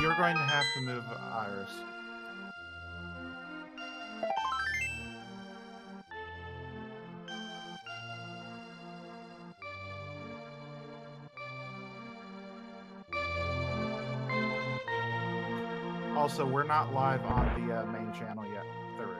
You're going to have to move Iris. Also, we're not live on the main channel yet. Through.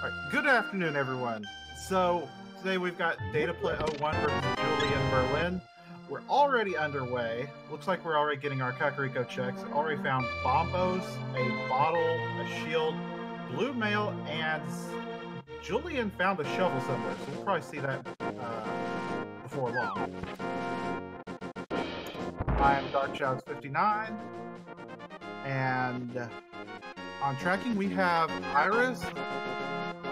Alright, good afternoon, everyone. So, today we've got Dataplet01 versus JulienBerlin. We're already underway. Looks like we're already getting our Kakariko checks. Already found bombos, a bottle, a shield, blue mail, and Julien found a shovel somewhere, so we'll probably see that before long. I am DarkShadows59, and on tracking we have Iris,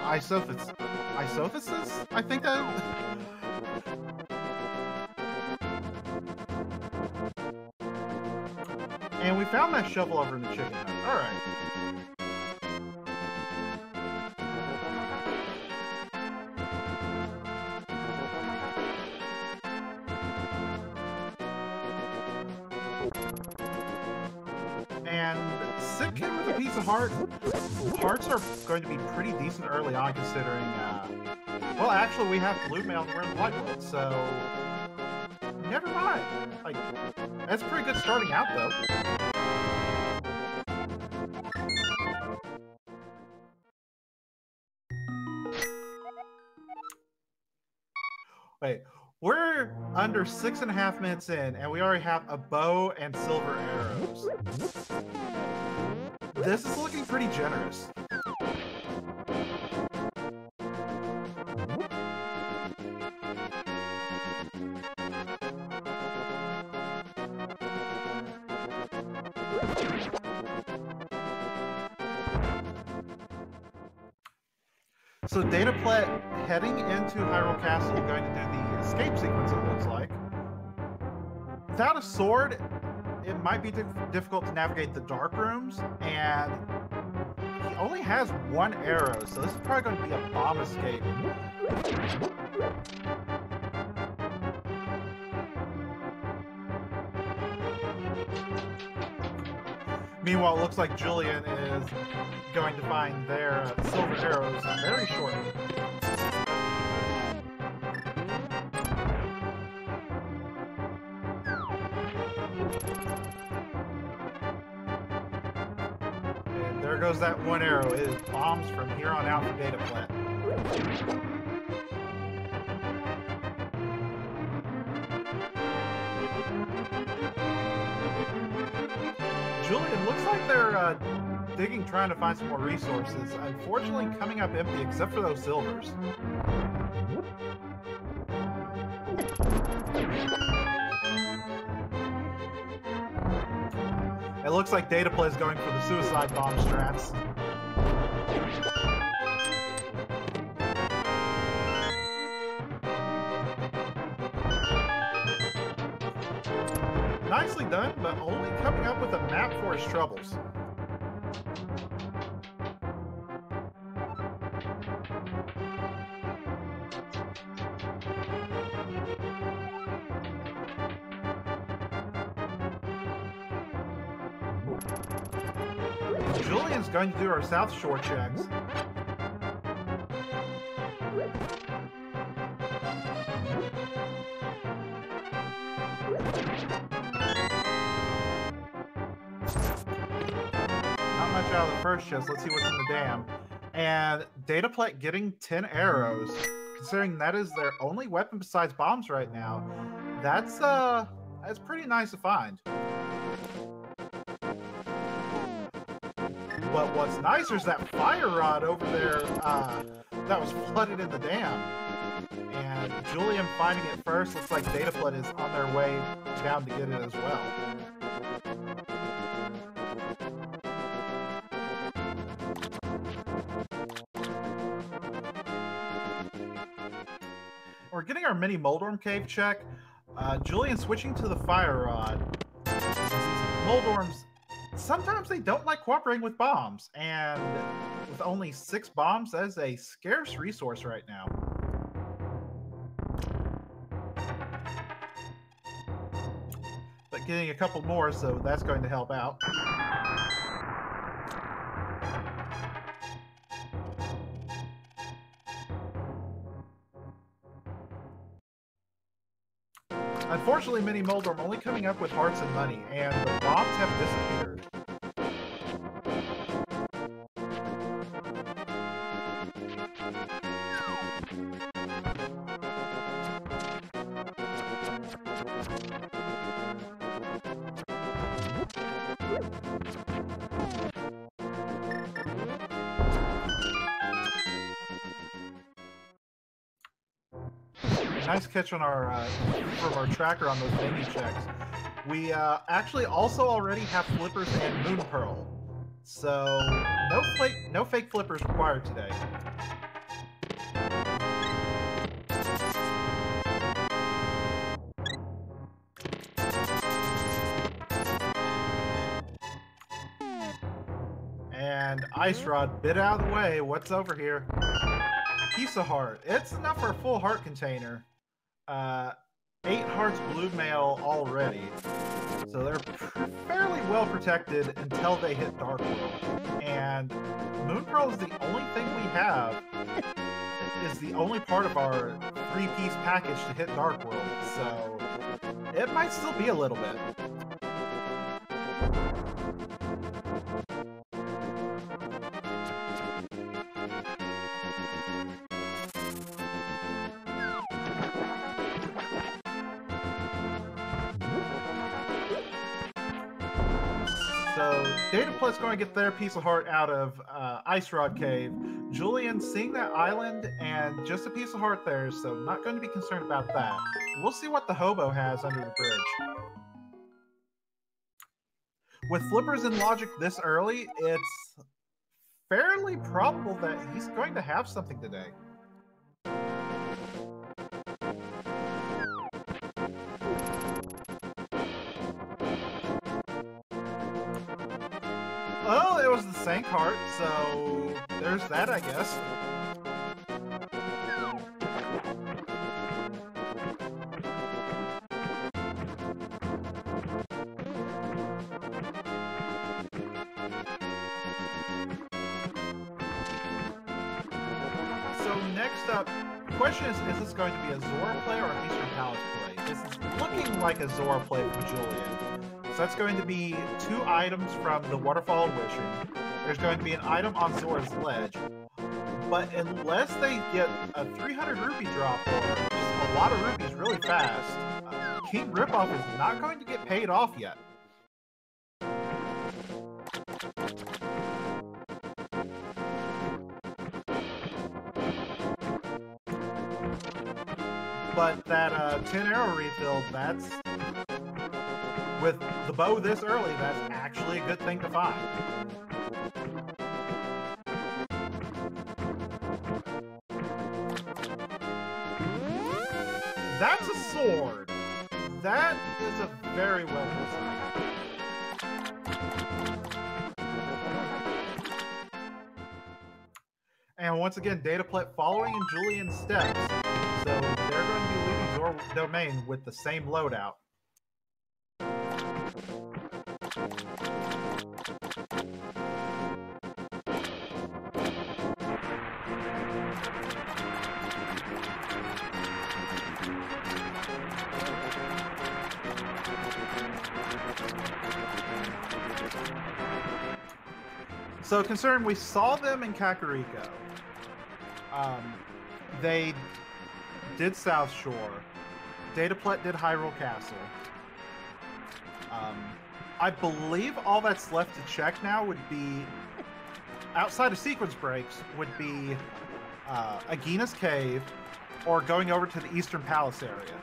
Isophysis, I think that. And we found that shovel over in the chicken hut. All right. And Sick Kid with a piece of heart. Hearts are going to be pretty decent early on, considering, well, actually, we have blue mail and we're in the light world, so never mind. Like, that's pretty good starting out, though. Wait, we're under 6.5 minutes in, and we already have a bow and silver arrows. This is looking pretty generous. So Dataplet heading into Hyrule Castle, going to do the escape sequence, it looks like. Without a sword, it might be difficult to navigate the dark rooms, and he only has one arrow, so this is probably going to be a bomb escape. Meanwhile, it looks like Julien is going to find their silver arrows very shortly. And there goes that one arrow. It is bombs from here on out for Dataplet. Julien, looks like they're digging, trying to find some more resources. Unfortunately, coming up empty, except for those silvers. It looks like Dataplet is going for the suicide bomb strats. Nicely done, but only coming up with a map for his troubles. Julien's going to do our South Shore checks. Out of the first chest. Let's see what's in the dam. And Dataplet getting 10 arrows, considering that is their only weapon besides bombs right now. That's pretty nice to find. But what's nicer is that fire rod over there that was flooded in the dam. And Julien finding it first. Looks like Dataplet is on their way down to get it as well. We're getting our mini Moldorm cave check. Julien switching to the fire rod. Moldorms sometimes they don't like cooperating with bombs, and with only 6 bombs, that is a scarce resource right now. But getting a couple more, so that's going to help out. Unfortunately, Mini Moldor, I'm only coming up with hearts and money, and the bombs have disappeared. Nice catch on our from our tracker on those menu checks. We actually also already have flippers and Moon Pearl, so no fake flippers required today. And Ice Rod, bit out of the way. What's over here? Piece of heart. It's enough for a full heart container. 8 hearts blue mail already. So they're fairly well protected until they hit Dark World. And Moon Pearl is the only thing we have. Is the only part of our 3-piece package to hit Dark World. So it might still be a little bit. So Dataplet's going to get their piece of heart out of Ice Rod Cave. Julien seeing that island and just a piece of heart there, so not going to be concerned about that. We'll see what the hobo has under the bridge. With flippers and logic this early, it's fairly probable that he's going to have something today. Well, it was the same cart, so there's that, I guess. So next up, the question is this going to be a Zora play or an Eastern Palace play? This is looking like a Zora play for Julien. So that's going to be 2 items from the Waterfall of Wishing. There's going to be an item on Zora's Ledge. But unless they get a 300 rupee drop or just a lot of rupees really fast, King Ripoff is not going to get paid off yet. But that 10 arrow refill, that's... With the bow this early, that's actually a good thing to find. That's a sword. That is a very well designed. And once again, Dataplet following in Julien's steps. So they're going to be leaving Zora Domain with the same loadout. So considering we saw them in Kakariko, they did South Shore, Dataplet did Hyrule Castle. I believe all that's left to check now would be, outside of sequence breaks, would be Agina's Cave or going over to the Eastern Palace area.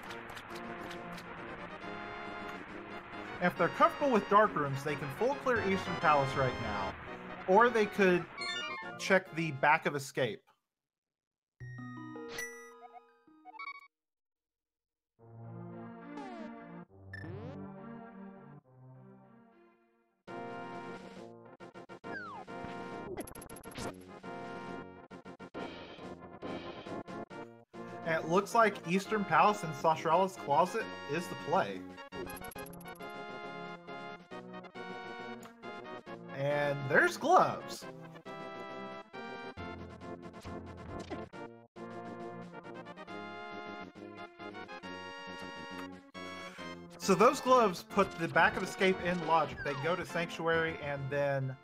If they're comfortable with dark rooms, they can full clear Eastern Palace right now. Or they could check the back of Escape. And it looks like Eastern Palace and Sastrala's Closet is the play. And there's gloves. So those gloves put the back of escape in logic. They go to Sanctuary and then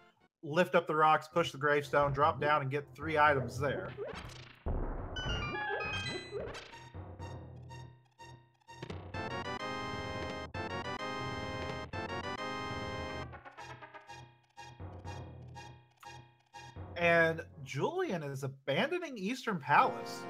lift up the rocks, push the gravestone, drop down, and get 3 items there. And Julien is abandoning Eastern Palace.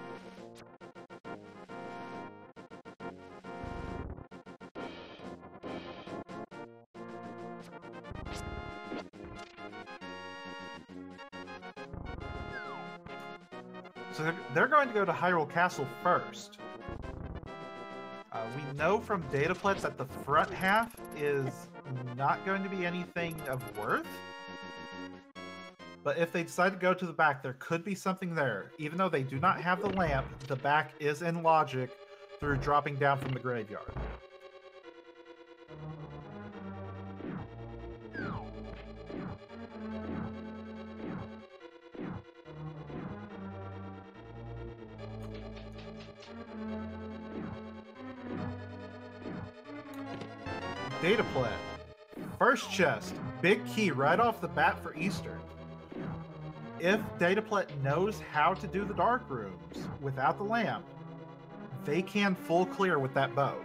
So they're going to go to Hyrule Castle first. We know from Dataplet that the front half is not going to be anything of worth. But if they decide to go to the back, there could be something there. Even though they do not have the lamp, the back is in logic through dropping down from the graveyard. Dataplet. First chest. Big key right off the bat for Eastern. If Dataplet knows how to do the dark rooms without the lamp, they can full clear with that bow.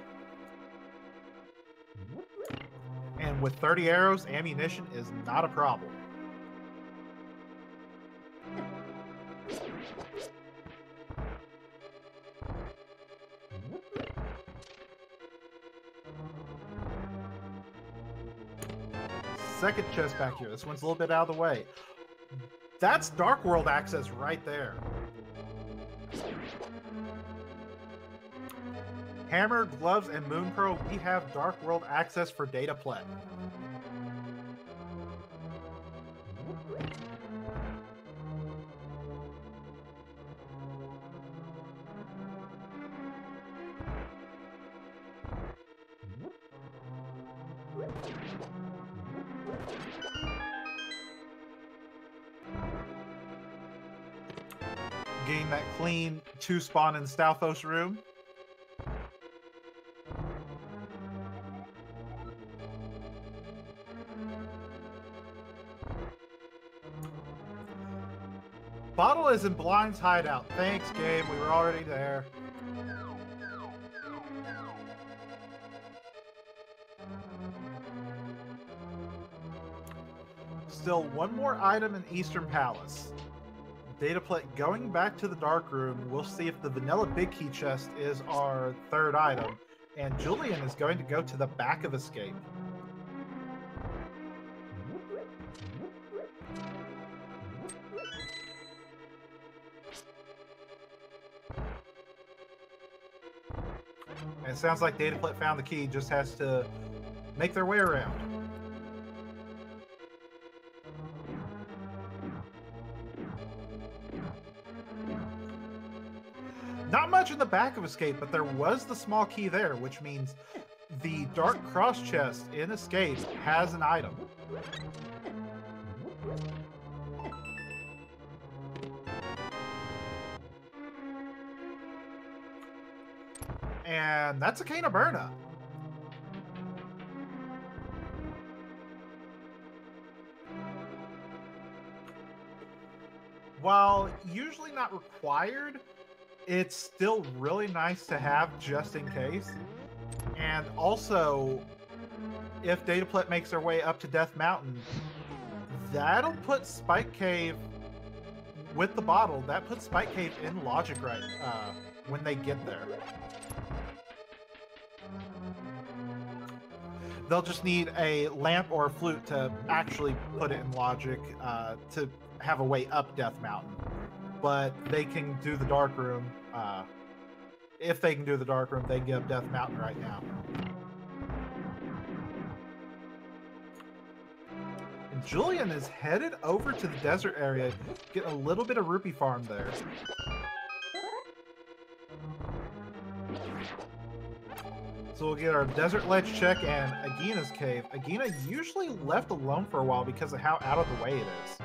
And with 30 arrows, ammunition is not a problem. Second chest back here. This one's a little bit out of the way. That's Dark World access right there. Hammer, gloves, and Moon Pearl, we have Dark World access for Dataplet. Getting that clean 2-spawn in Stalfos room. Bottle is in Blind's hideout. Thanks, Gabe. We were already there. Still one more item in Eastern Palace. Dataplet going back to the dark room. We'll see if the vanilla big key chest is our third item. And Julien is going to go to the back of escape. And it sounds like Dataplet found the key, just has to make their way around. Not much in the back of Escape, but there was the small key there, which means the Dark Cross chest in Escape has an item. And that's a Cane of Burna. While usually not required, it's still really nice to have just in case. And also, if Dataplet makes their way up to Death Mountain, that'll put Spike Cave with the bottle. That puts Spike Cave in logic right when they get there. They'll just need a lamp or a flute to actually put it in logic to have a way up Death Mountain. But they can do the dark room. If they can do the dark room, they can get up Death Mountain right now. And Julien is headed over to the desert area, get a little bit of rupee farm there. So we'll get our Desert Ledge check and Agina's cave. Agina usually left alone for a while because of how out of the way it is.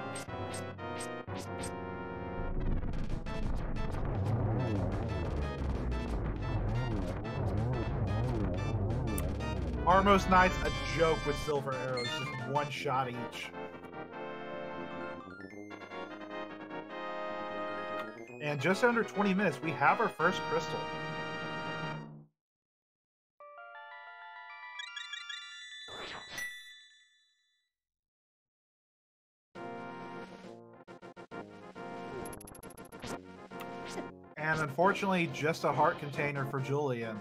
Armos Knights, a joke with silver arrows, just one shot each. And just under 20 minutes, we have our first crystal. And unfortunately, just a heart container for Julien.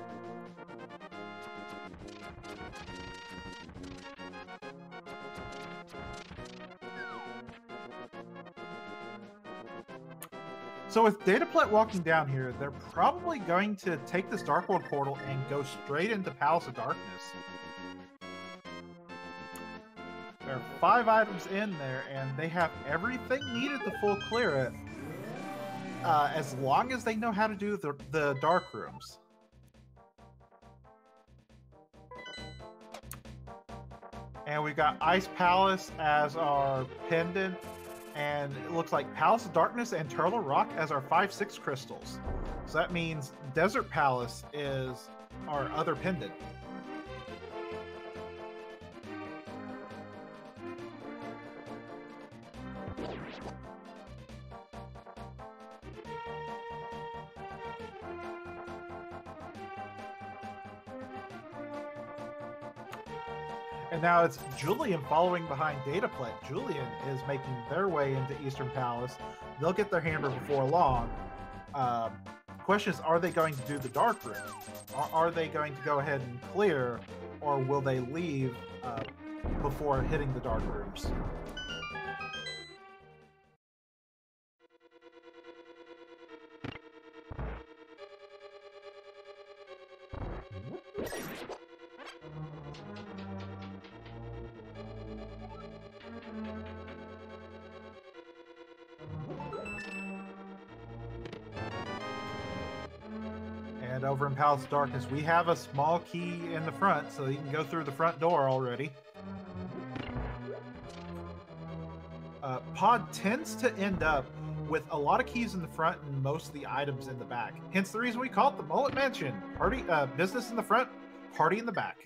So with Dataplet walking down here, they're probably going to take this Dark World portal and go straight into Palace of Darkness. There are 5 items in there, and they have everything needed to full clear it, as long as they know how to do the dark rooms. And we've got Ice Palace as our pendant. And it looks like Palace of Darkness and Turtle Rock as our 5/6 crystals. So that means Desert Palace is our other pendant. And now it's Julien following behind Dataplet. Julien is making their way into Eastern Palace. They'll get their hammer before long. Question is, are they going to do the dark room? Are they going to go ahead and clear, or will they leave before hitting the dark rooms? And over in Palace of Darkness, we have a small key in the front, so you can go through the front door already. Pod tends to end up with a lot of keys in the front and most of the items in the back. Hence the reason we call it the Mullet Mansion. Party, business in the front, party in the back.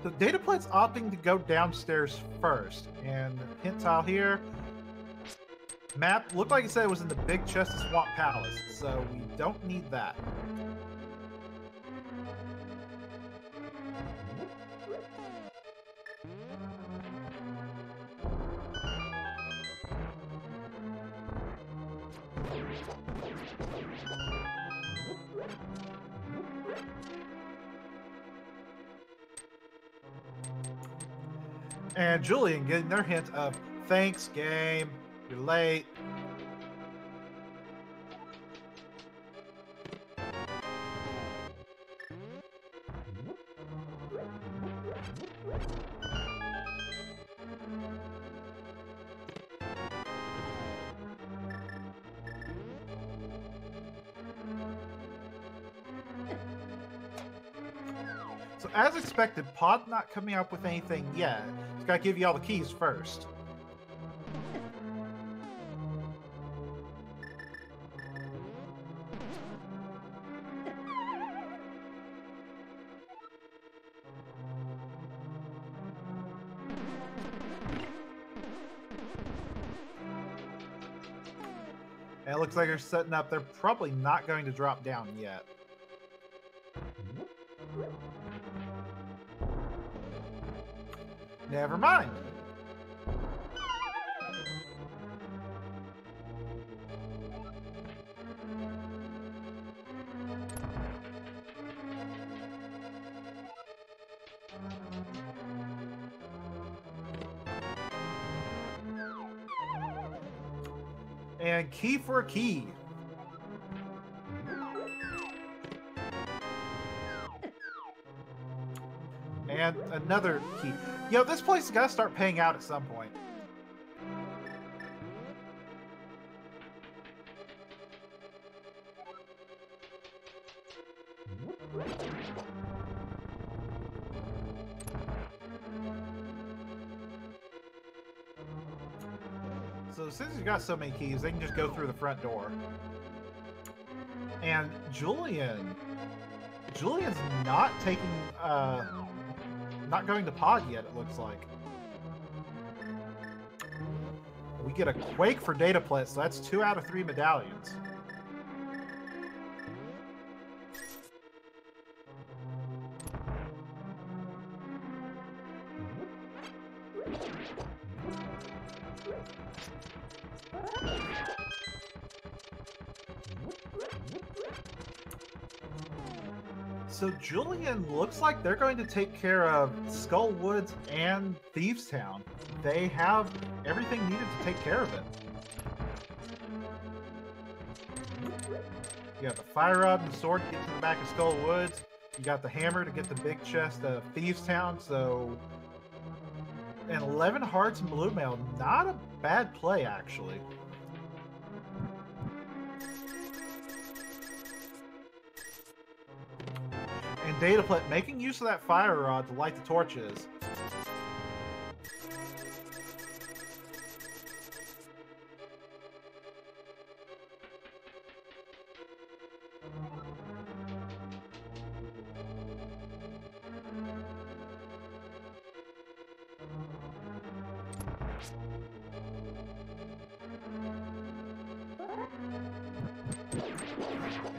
So Dataplet's opting to go downstairs first, and hint tile here. Map looked like it said it was in the big chest of Swamp Palace, so we don't need that. And Julien getting their hint of, thanks, game, you're late. So as expected, Pod not coming up with anything yet. He's got to give you all the keys first. And it looks like they're setting up. They're probably not going to drop down yet. Never mind. And key for a key. And another key. Yo, this place has got to start paying out at some point. So since he's got so many keys, they can just go through the front door. And Julien's not taking, not going to pod yet, it looks like. We get a Quake for Dataplet, so that's 2 out of 3 medallions. So Julien looks like they're going to take care of Skull Woods and Thieves Town. They have everything needed to take care of it. You got the fire rod and the sword to get to the back of Skull Woods. You got the hammer to get the big chest of Thieves Town. So, and 11 hearts and blue mail, not a bad play actually. And Dataplet making use of that fire rod to light the torches.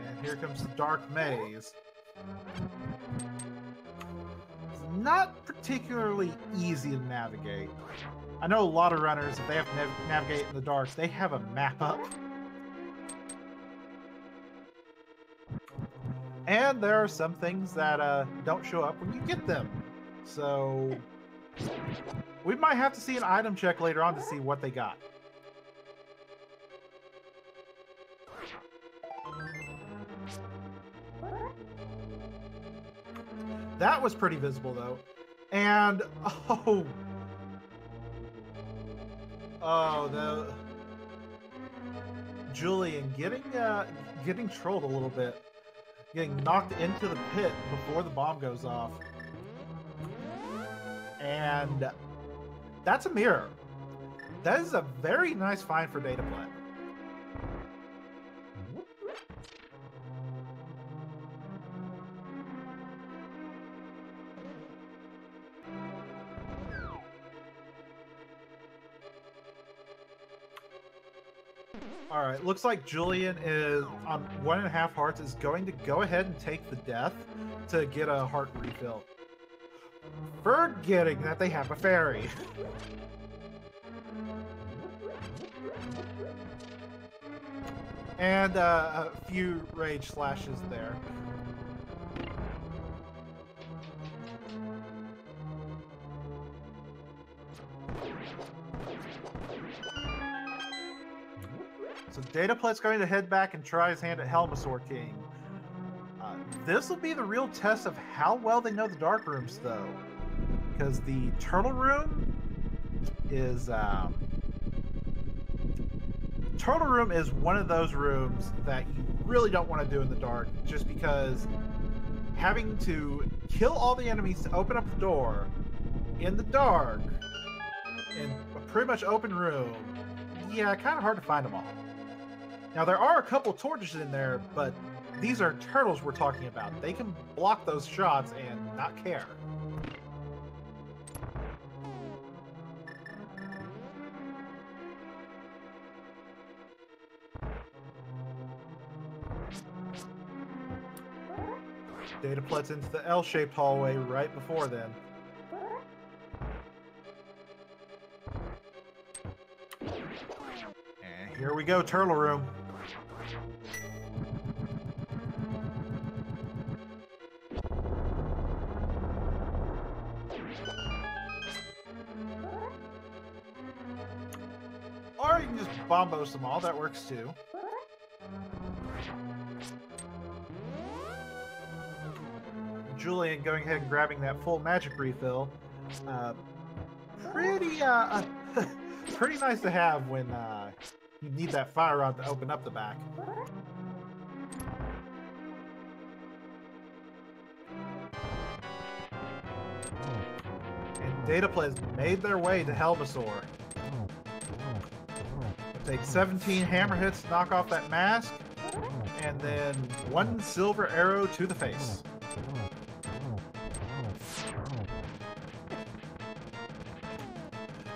And here comes the dark maze. Not particularly easy to navigate. I know a lot of runners, if they have to navigate in the dark, they have a map up. And there are some things that don't show up when you get them. So we might have to see an item check later on to see what they got. That was pretty visible, though. And, the Julien getting trolled a little bit. Getting knocked into the pit before the bomb goes off. And that's a mirror. That is a very nice find for Dataplet. Alright, looks like Julien is on 1.5 hearts, is going to go ahead and take the death to get a heart refill. Forgetting that they have a fairy. And a few rage slashes there. So Dataplet's going to head back and try his hand at Helmasaur King. This will be the real test of how well they know the dark rooms, though. Because the turtle room is... Turtle room is one of those rooms that you really don't want to do in the dark, just because having to kill all the enemies to open up the door in the dark, in a pretty much open room, yeah, kind of hard to find them all. Now, there are a couple torches in there, but these are turtles we're talking about. They can block those shots and not care. Dataplet's into the L-shaped hallway right before then. And here we go, turtle room. Or you can just bombos them all, that works too. Julian going ahead and grabbing that full magic refill. Pretty pretty nice to have when you need that fire rod to open up the back. And Dataplet has made their way to Helmasaur. Take 17 hammer hits to knock off that mask, and then 1 silver arrow to the face.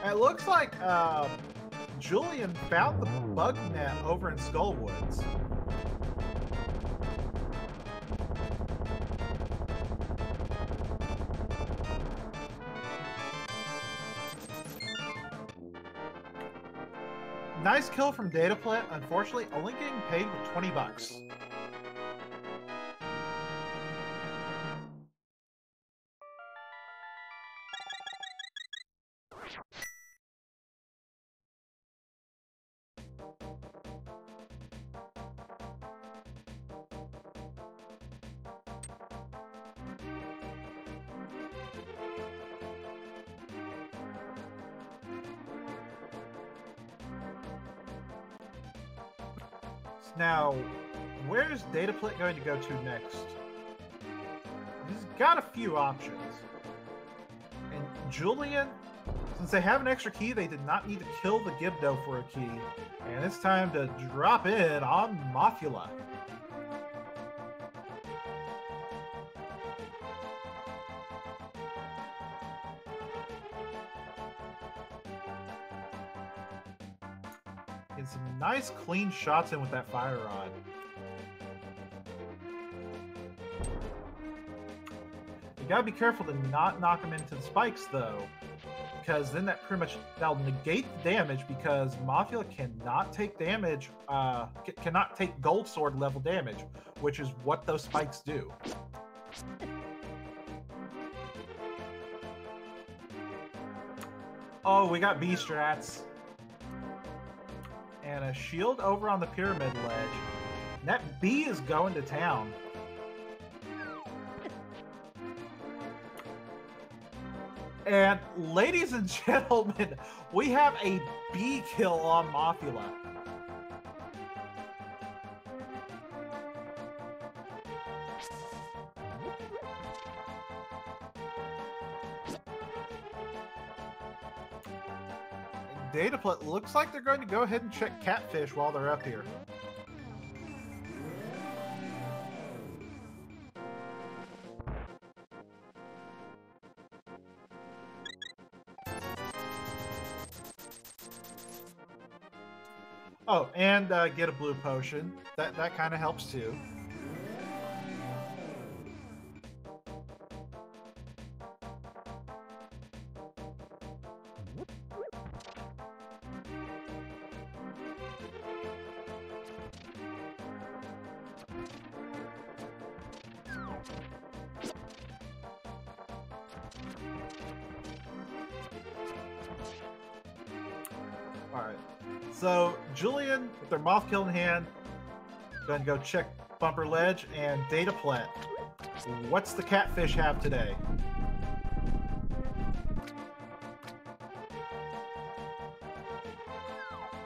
It looks like Julian found the bug net over in Skullwoods. Nice kill from Dataplet, unfortunately only getting paid with 20 bucks. Now, where's Dataplet going to go to next? He's got a few options. And Julian, since they have an extra key, they did not need to kill the Gibdo for a key. And it's time to drop in on Mothula. Get some nice clean shots in with that fire rod. You gotta be careful to not knock them into the spikes though, because then that'll negate the damage, because Mothula cannot take damage, cannot take Gold Sword level damage, which is what those spikes do. Oh, we got B-strats. And a shield over on the pyramid ledge. That bee is going to town. And ladies and gentlemen, we have a bee kill on Mothula. Dataplet looks like they're going to go ahead and check Catfish while they're up here. Oh, and get a blue potion. That kind of helps too. Alright, so Julian, with their moth kill in hand, going to go check Bumper Ledge, and Dataplet. What's the Catfish have today?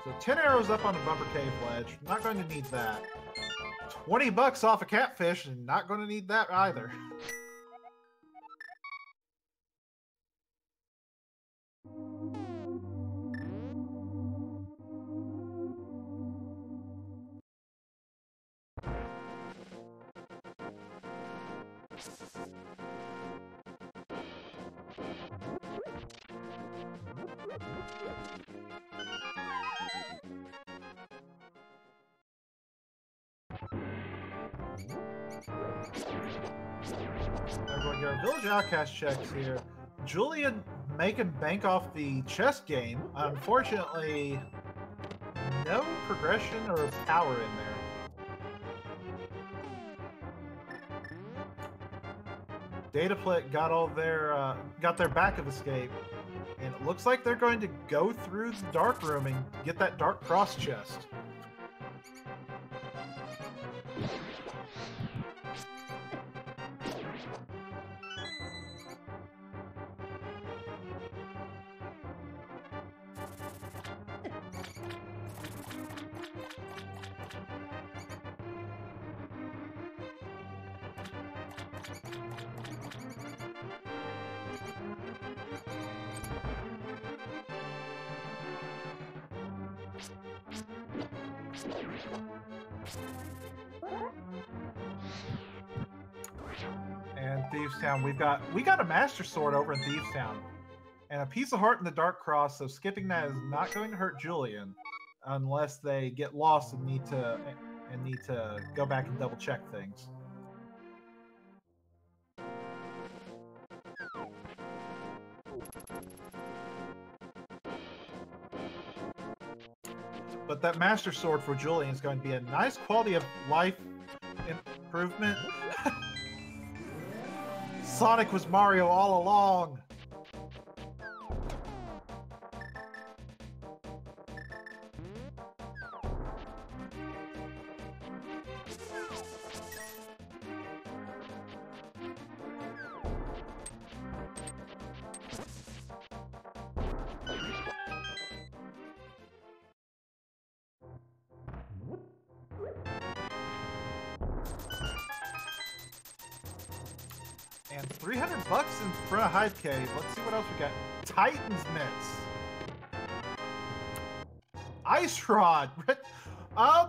So 10 arrows up on the Bumper Cave Ledge, not going to need that. 20 bucks off a Catfish, and not going to need that either. I'm going to get our Village Outcast checks here. Julian making bank off the chess game. Unfortunately, no progression or power in there. Dataplet got all their got their back of escape, and it looks like they're going to go through the dark room and get that dark cross chest. And Thieves Town, we got a Master Sword over in Thieves Town, and a piece of heart in the Dark Cross. So skipping that is not going to hurt Julien, unless they get lost and need to go back and double check things. But that Master Sword for Julien is going to be a nice quality of life improvement. Sonic was Mario all along. And 300 bucks in front of Hive Cave. Let's see what else we got. Titan's Mitts. Ice Rod. I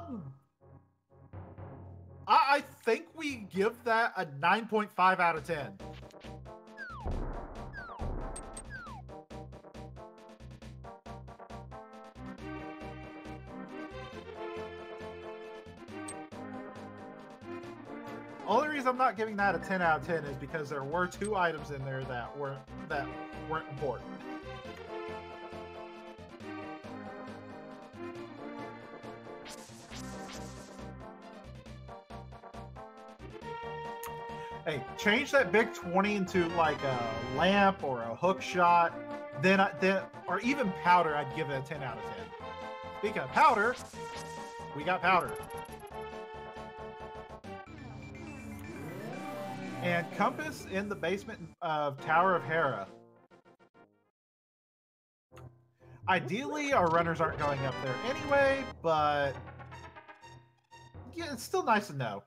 think we give that a 9.5 out of 10. Only reason I'm not giving that a 10 out of 10 is because there were 2 items in there that weren't important. Hey, change that big 20 into like a lamp or a hook shot, then or even powder, I'd give it a 10 out of 10. Speaking of powder, we got powder. And compass in the basement of Tower of Hera. Ideally, our runners aren't going up there anyway, but yeah, it's still nice to know.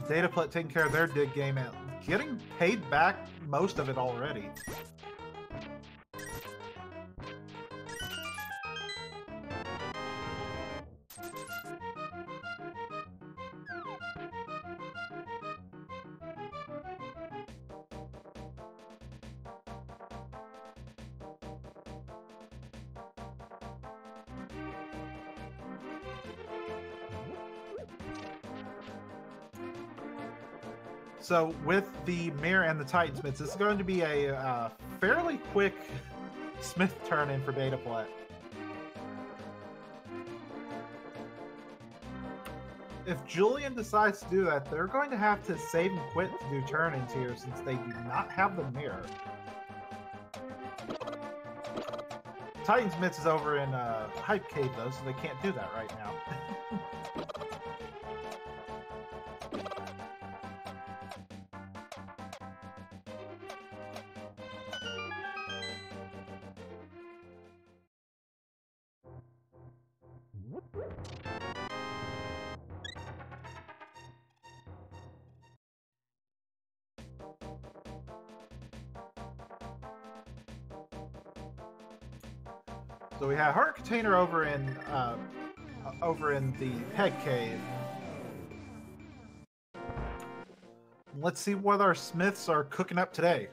Dataplet taking care of their dig game and getting paid back most of it already. So with the mirror and the Titan Smiths, this is going to be a fairly quick Smith turn in for Dataplet. If Julien decides to do that, they're going to have to save and quit to do turn-ins here since they do not have the mirror. Titan Smiths is over in Hype Cave though, so they can't do that right now. So we have Heart Container over in the Peg Cave. Let's see what our Smiths are cooking up today.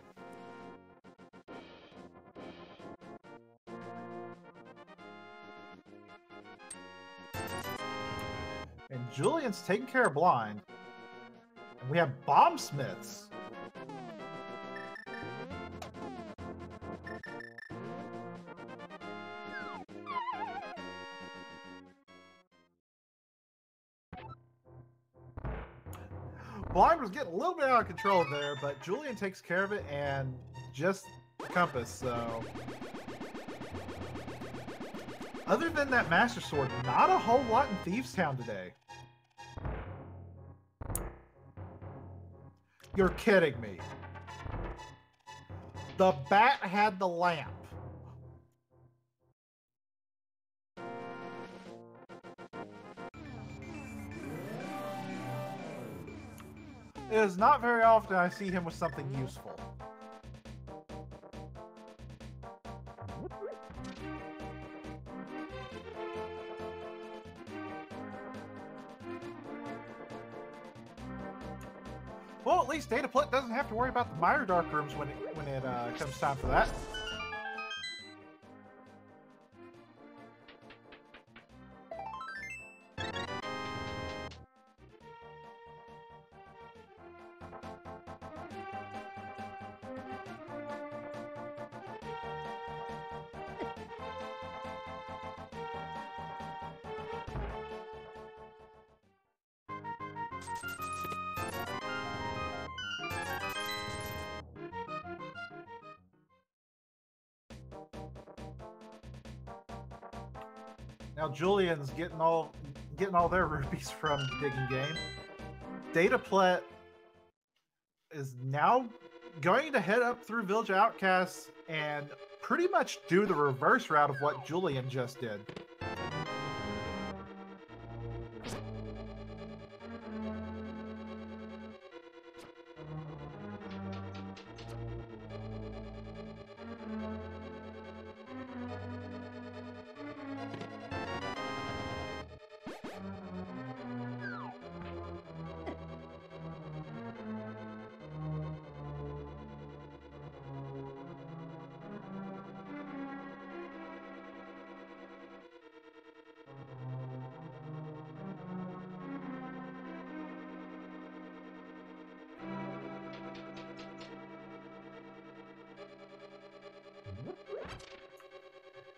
And Julien's taking care of Blind. And we have Bomb Smiths. Blind was getting a little bit out of control there, but Julien takes care of it and just compass, so... Other than that Master Sword, not a whole lot in Thieves Town today. You're kidding me. The bat had the lamp. It is not very often I see him with something useful. Well, at least Dataplet doesn't have to worry about the Mire Dark Rooms when it comes time for that. Now Julien's getting all their rupees from the digging game. Dataplet is now going to head up through Village Outcasts and pretty much do the reverse route of what Julien just did.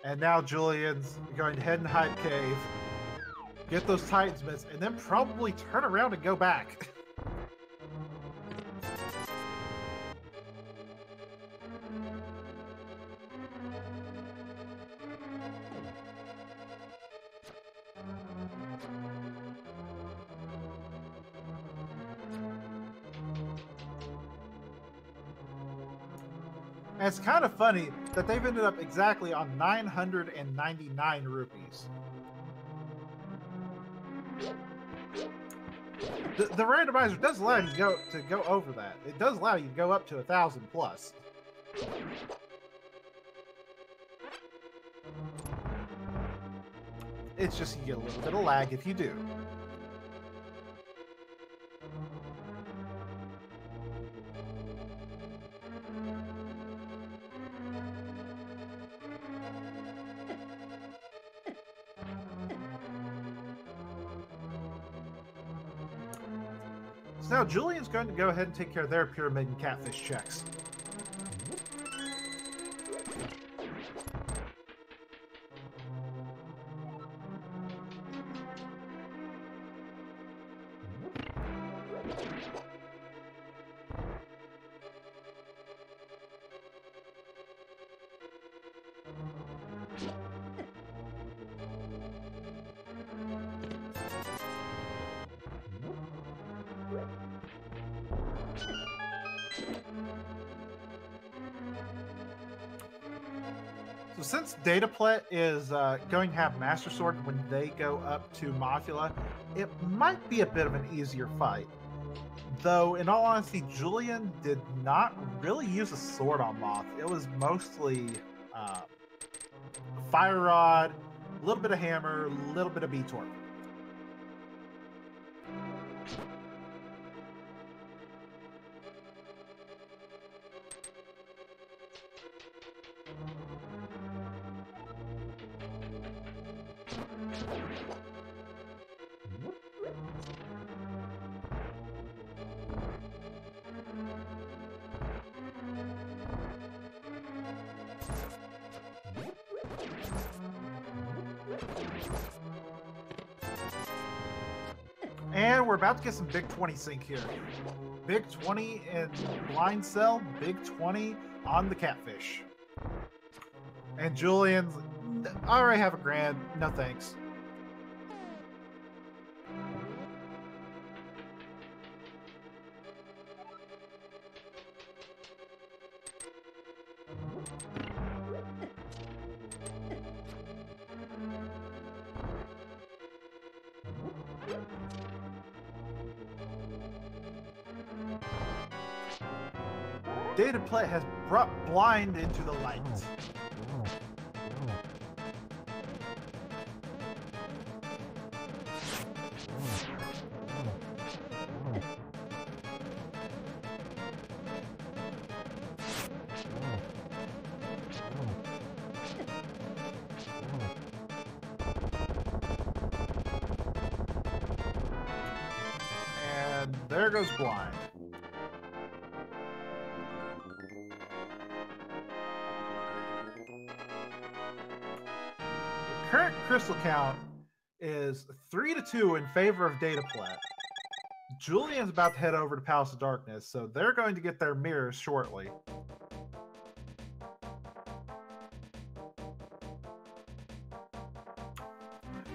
And now Julien's going to head in Hype Cave, get those Titans bits, and then probably turn around and go back. And it's kind of funny that they've ended up exactly on 999 rupees. The randomizer does allow you to go over that. It does allow you to go up to 1,000 plus. It's just you get a little bit of lag if you do. So now Julien's going to go ahead and take care of their pyramid and catfish checks. So since Dataplet is going to have Master Sword when they go up to Mothula, it might be a bit of an easier fight. Though, in all honesty, Julien did not really use a sword on Moth. It was mostly Fire Rod, a little bit of Hammer, a little bit of B-Torque. And we're about to get some big 20 sync here. Big 20 in blind cell, big 20 on the catfish. And Julien's, I already have a grand, no thanks. Dataplet has brought blind into the light. And there goes blind. Current crystal count is 3-2 in favor of Dataplet. Julien's about to head over to Palace of Darkness, so they're going to get their mirrors shortly.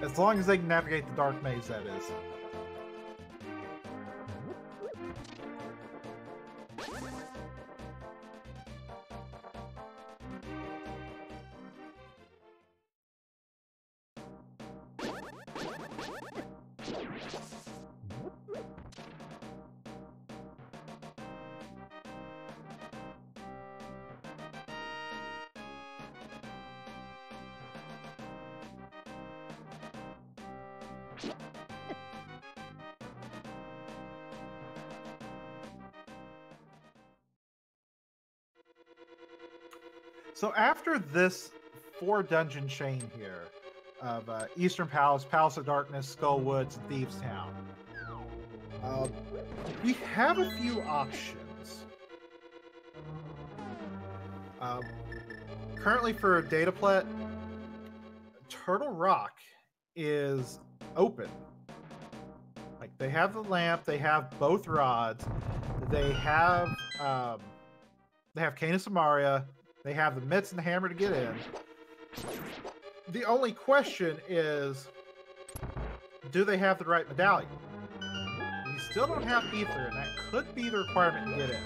As long as they can navigate the dark maze, that is. So after this 4-dungeon chain here of Eastern Palace, Palace of Darkness, Skull Woods, and Thieves Town, we have a few options. Currently for Dataplet, Turtle Rock is open. Like, they have the lamp, they have both rods, they have Canis Amaria, they have the mitts and the hammer to get in. The only question is, do they have the right medallion? We still don't have Ether, and that could be the requirement to get in.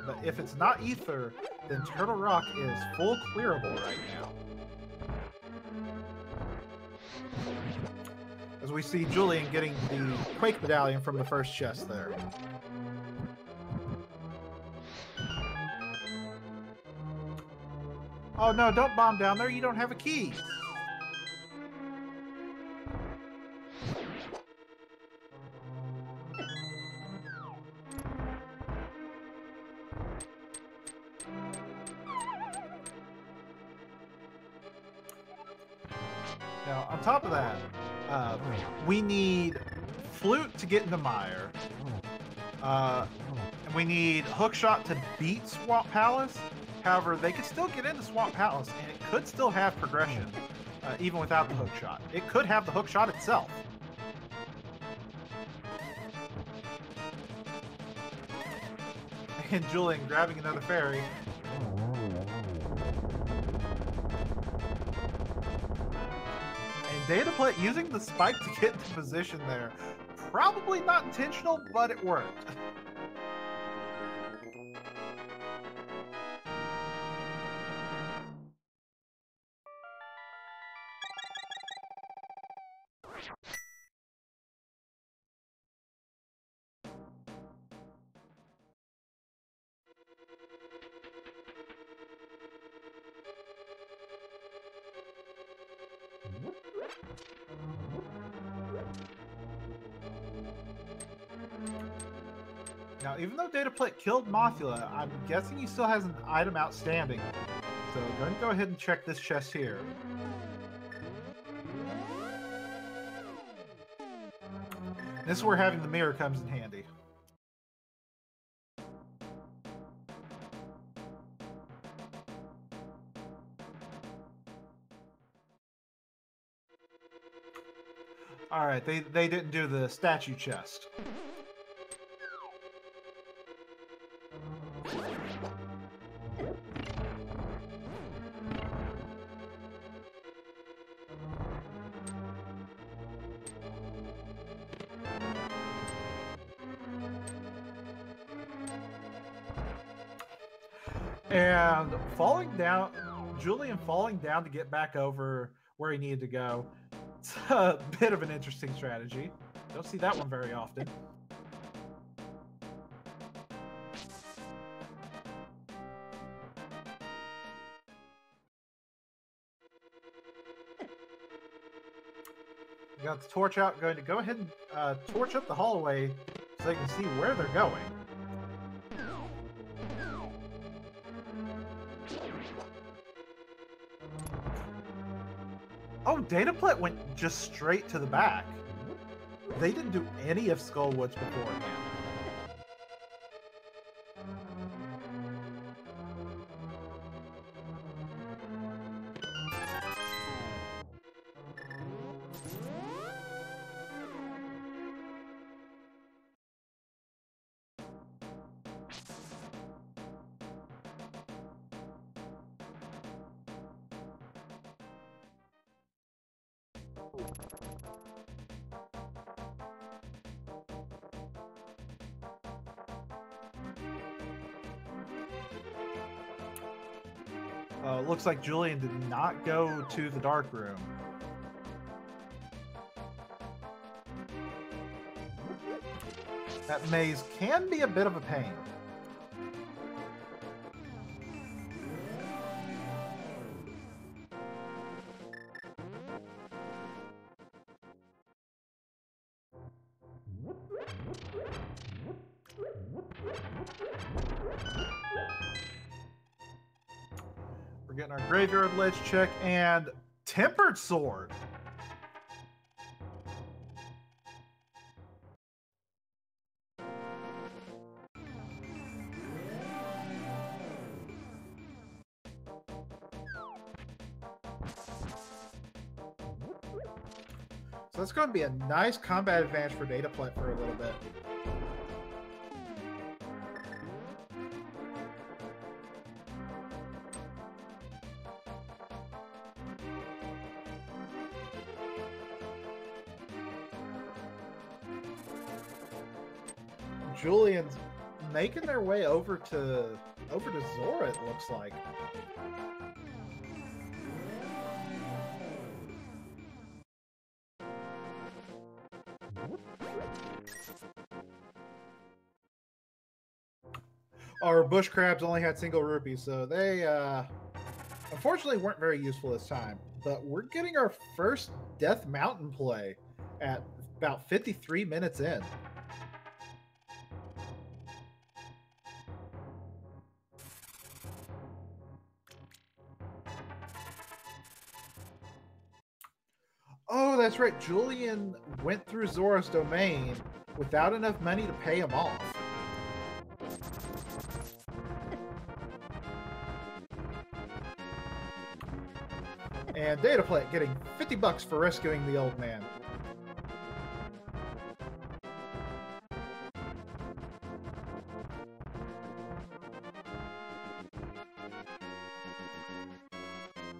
But if it's not Ether, then Turtle Rock is full clearable right now. As we see Julien getting the Quake medallion from the first chest there. Oh no, don't bomb down there, you don't have a key! Now, on top of that, we need Flute to get into Mire. And we need Hookshot to beat Swamp Palace. However, they could still get into Swamp Palace, and it could still have progression, even without the Hookshot. It could have the Hookshot itself. And Julien grabbing another fairy. And Dataplet using the spike to get into position there. Probably not intentional, but it worked. Now, even though Dataplet killed Mothula, I'm guessing he still has an item outstanding. So I'm going to go ahead and check this chest here. This is where having the mirror comes in handy. Alright, they didn't do the statue chest. And falling down, Julian falling down to get back over where he needed to go. It's a bit of an interesting strategy. Don't see that one very often. We got the torch out. Going to go ahead and torch up the hallway so they can see where they're going. Oh, Dataplet went just straight to the back. They didn't do any of Skullwoods beforehand. Looks like Julian did not go to the dark room. That maze can be a bit of a pain. We're getting our graveyard ledge check and tempered sword. So that's going to be a nice combat advantage for Dataplet for a little bit. Julian's making their way over to Zora, it looks like. Our bush crabs only had single rupees, so they unfortunately weren't very useful this time. But we're getting our first Death Mountain play at about 53 minutes in. Oh, that's right. Julian went through Zora's domain without enough money to pay him off. And Dataplet getting 50 bucks for rescuing the old man.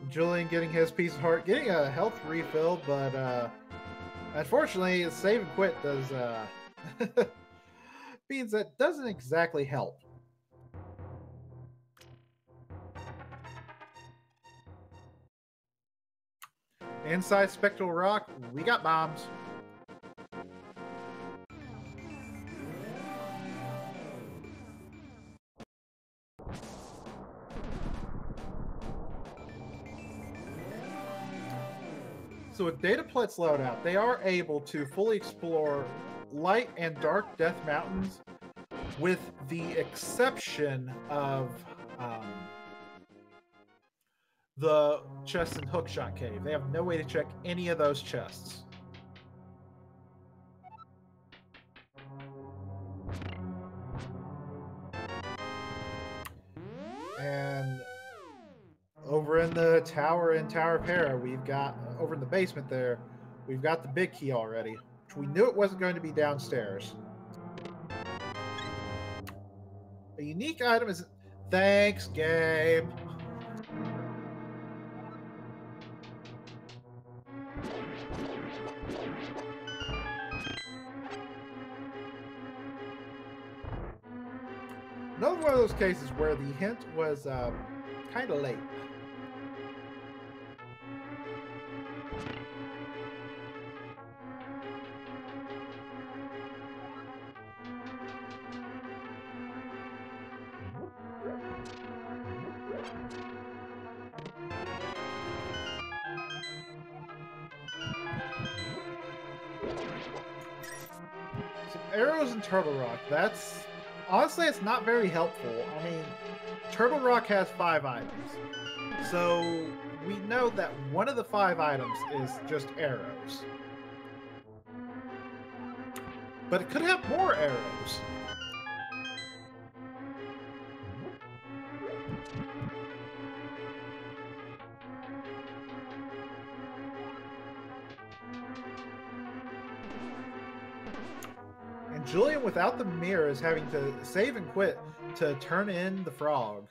Julian getting his piece of heart, getting a health refill, but unfortunately, save and quit does means that doesn't exactly help. Inside Spectral Rock, we got bombs. So with Dataplet's loadout, they are able to fully explore light and dark Death Mountains, with the exception of the chest in Hookshot Cave. They have no way to check any of those chests. And over in the tower in Tower Para, we've got, over in the basement there, we've got the big key already, which we knew it wasn't going to be downstairs. A unique item is... Thanks, Gabe. Another one of those cases where the hint was kind of late. Some arrows and Turtle Rock. That's... Honestly, it's not very helpful. I mean, Turtle Rock has 5 items. So, we know that one of the 5 items is just arrows. But it could have more arrows. And Julien, without the mirror, is having to save and quit to turn in the frog.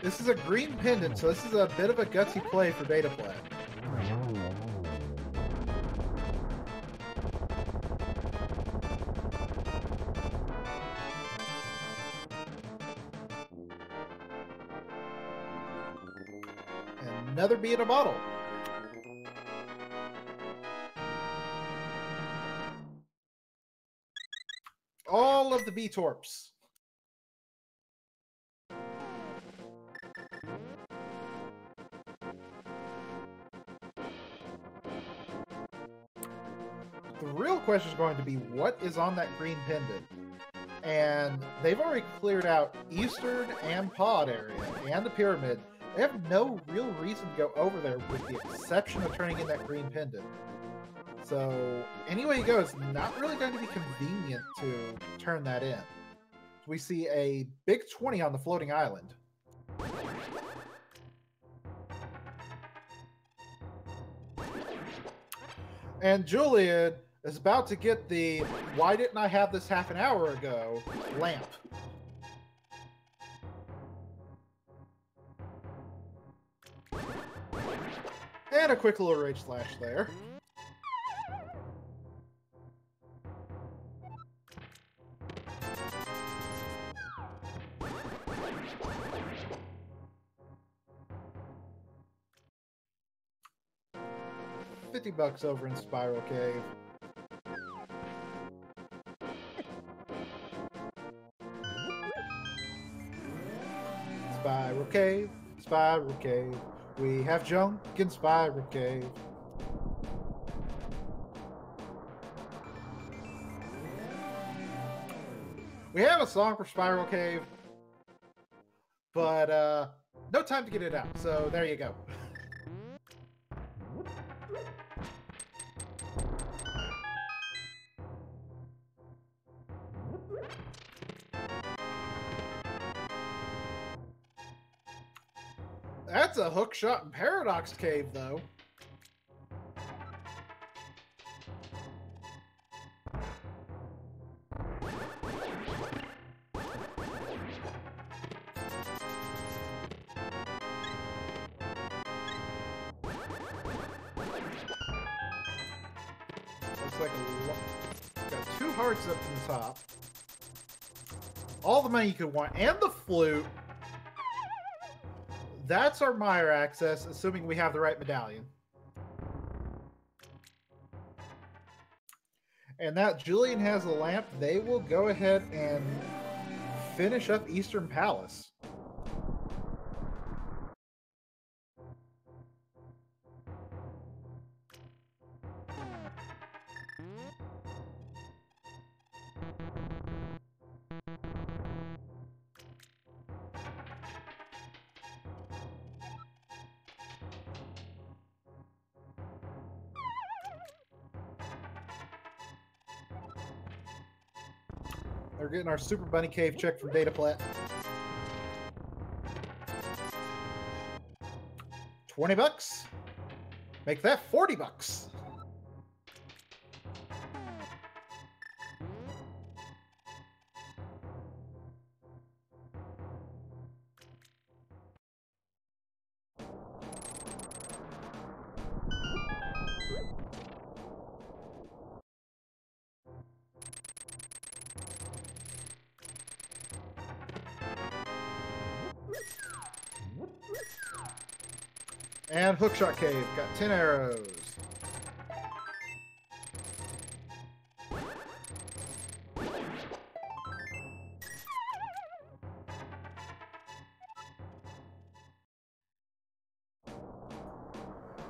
This is a green pendant, so this is a bit of a gutsy play for Dataplet. And another bee in a bottle. All of the bee torps. The real question is going to be, what is on that green pendant? And they've already cleared out Eastern and Pod area, and the Pyramid. They have no real reason to go over there with the exception of turning in that green pendant. So, anyway you go, it's not really going to be convenient to turn that in. We see a big 20 on the floating island. And Julien is about to get the "why didn't I have this half an hour ago" lamp. And a quick little rage slash there. $50 over in Spiral Cave. Spiral Cave, Spiral Cave. We have junk in Spiral Cave. We have a song for Spiral Cave, but no time to get it out, so there you go. That's a hook shot in Paradox Cave, though. Looks like got 2 hearts up to the top. All the money you could want, and the flute. That's our Mire access, assuming we have the right medallion. And that Julien has a lamp. They will go ahead and finish up Eastern Palace. We're getting our Super Bunny Cave check from Dataplet. 20 bucks. Make that 40 bucks. And Hookshot Cave. Got 10 arrows.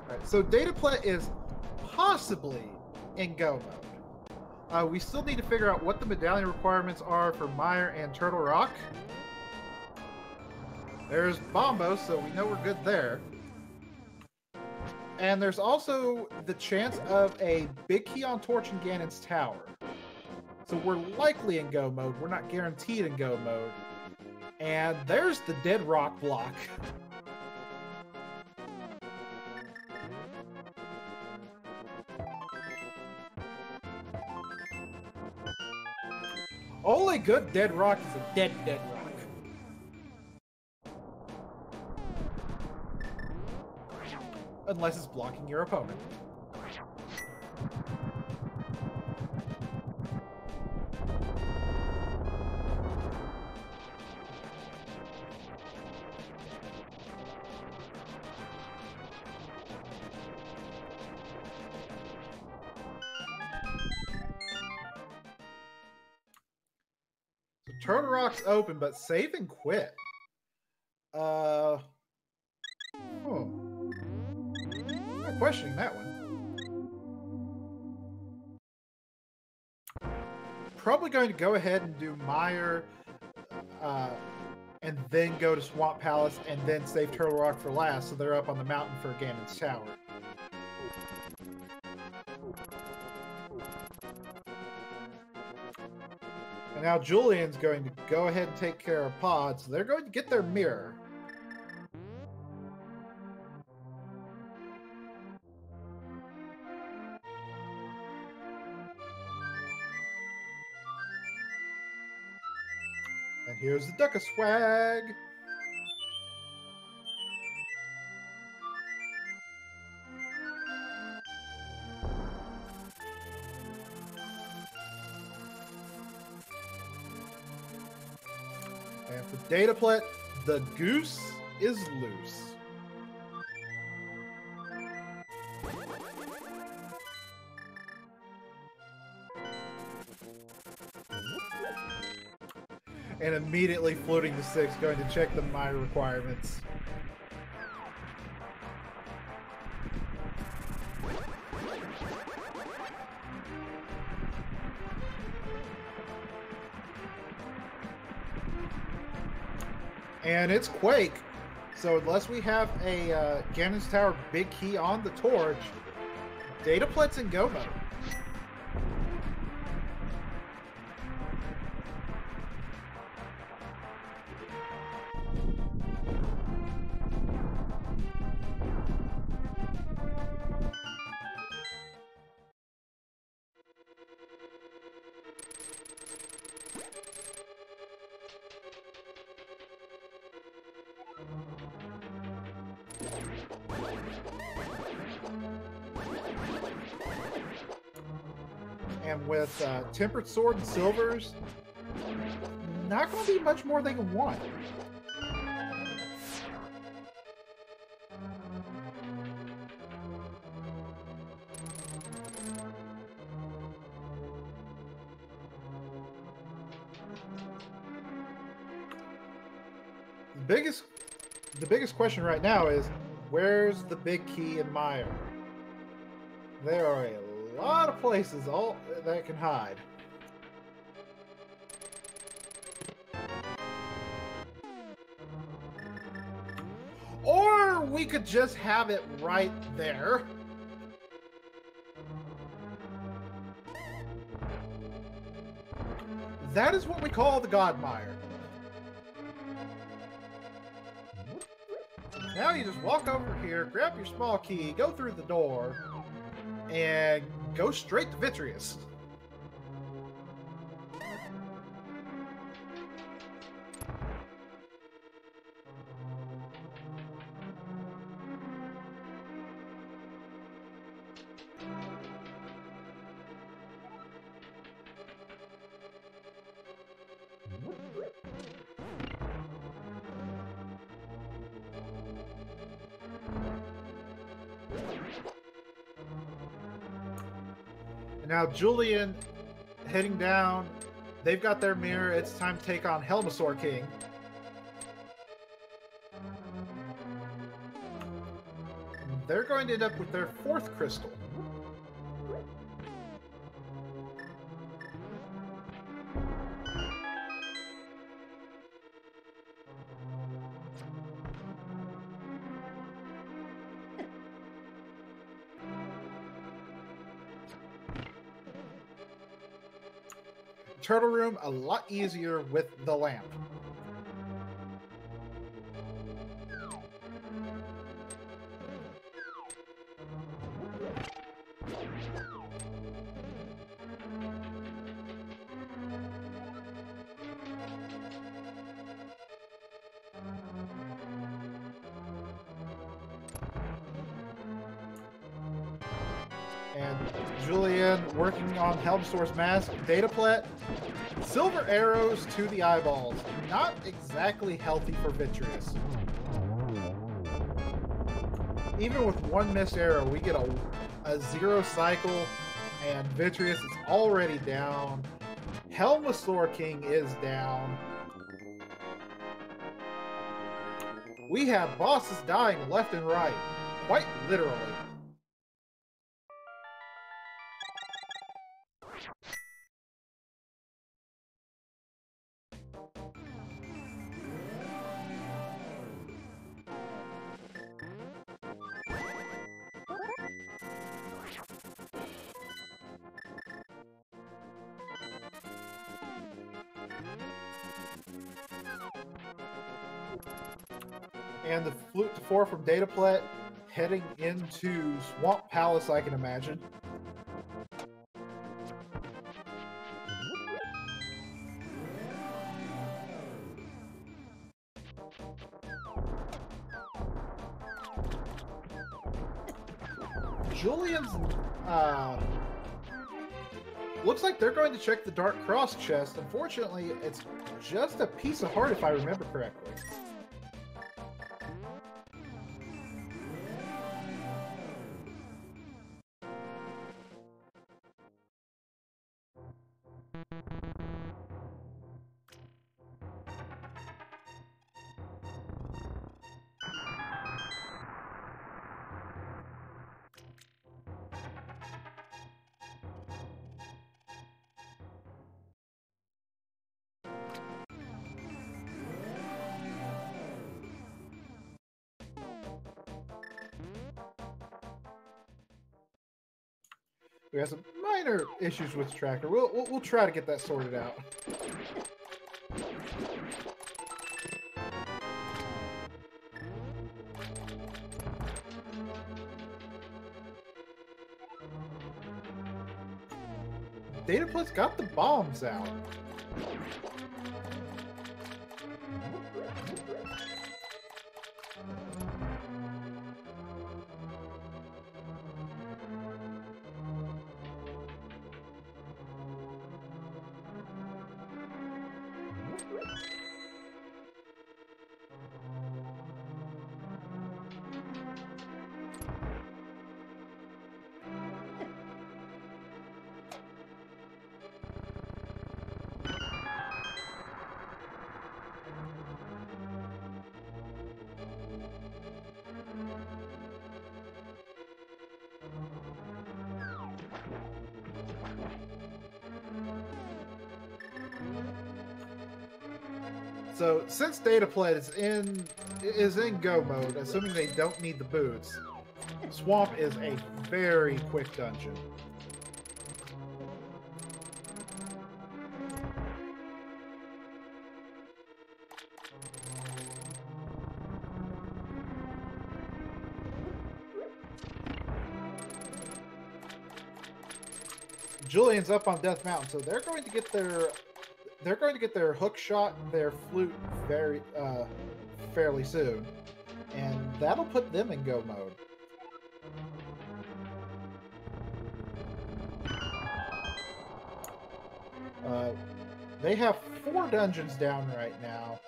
Alright, so Dataplet is possibly in go mode. We still need to figure out what the medallion requirements are for Mire and Turtle Rock. There's Bombo, so we know we're good there. And there's also the chance of a big key on torch in Ganon's tower. So we're likely in go mode. We're not guaranteed in go mode. And there's the dead rock block. Only good dead rock is a dead rock. Unless it's blocking your opponent. So Turtle Rock's open, but save and quit. Oh. I'm questioning that one. Probably going to go ahead and do Mire, and then go to Swamp Palace, and then save Turtle Rock for last, so they're up on the mountain for Ganon's Tower. And now Julien's going to go ahead and take care of Pod, so they're going to get their mirror. And here's the Duck of Swag. And for Dataplet, the goose is loose. And immediately floating to 6, going to check the Mire requirements. And it's Quake. So unless we have a Ganon's Tower big key on the torch, Dataplet's in go mode. And with Tempered Sword and Silvers, not going to be much more they can want. The biggest question right now is, where's the big key in Mire? There are a lot of places all that can hide. Or we could just have it right there. That is what we call the God Mire. Now you just walk over here, grab your small key, go through the door, and go straight to Vitreous. Now Julian heading down. They've got their mirror. It's time to take on Helmasaur King. They're going to end up with their 4th crystal. Turtle room a lot easier with the lamp. And Julien working on Helmsaur's mask. Dataplet. Silver arrows to the eyeballs. Not exactly healthy for Vitreous. Even with one missed arrow, we get a 0 cycle, and Vitreous is already down. Helmasaur King is down. We have bosses dying left and right. Quite literally. And the Flute to 4 from Dataplet heading into Swamp Palace, I can imagine. Julien's looks like they're going to check the Dark Cross chest. Unfortunately, it's just a piece of heart if I remember correctly. We have some minor issues with the tracker. We'll try to get that sorted out. Dataplet's got the bombs out. So since Dataplet is in go mode, assuming they don't need the boots, Swamp is a very quick dungeon. Julien's up on Death Mountain, so they're going to get their hook shot, their flute fairly soon, and that'll put them in go mode. They have 4 dungeons down right now.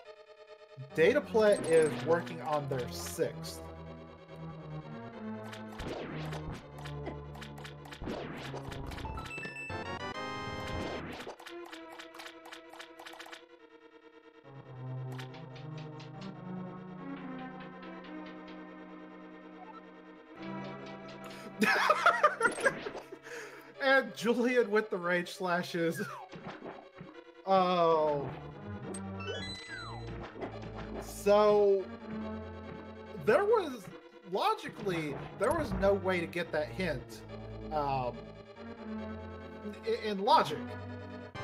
Dataplet is working on their 6th. And Julien with the rage slashes. Oh. So there was no way to get that hint in logic,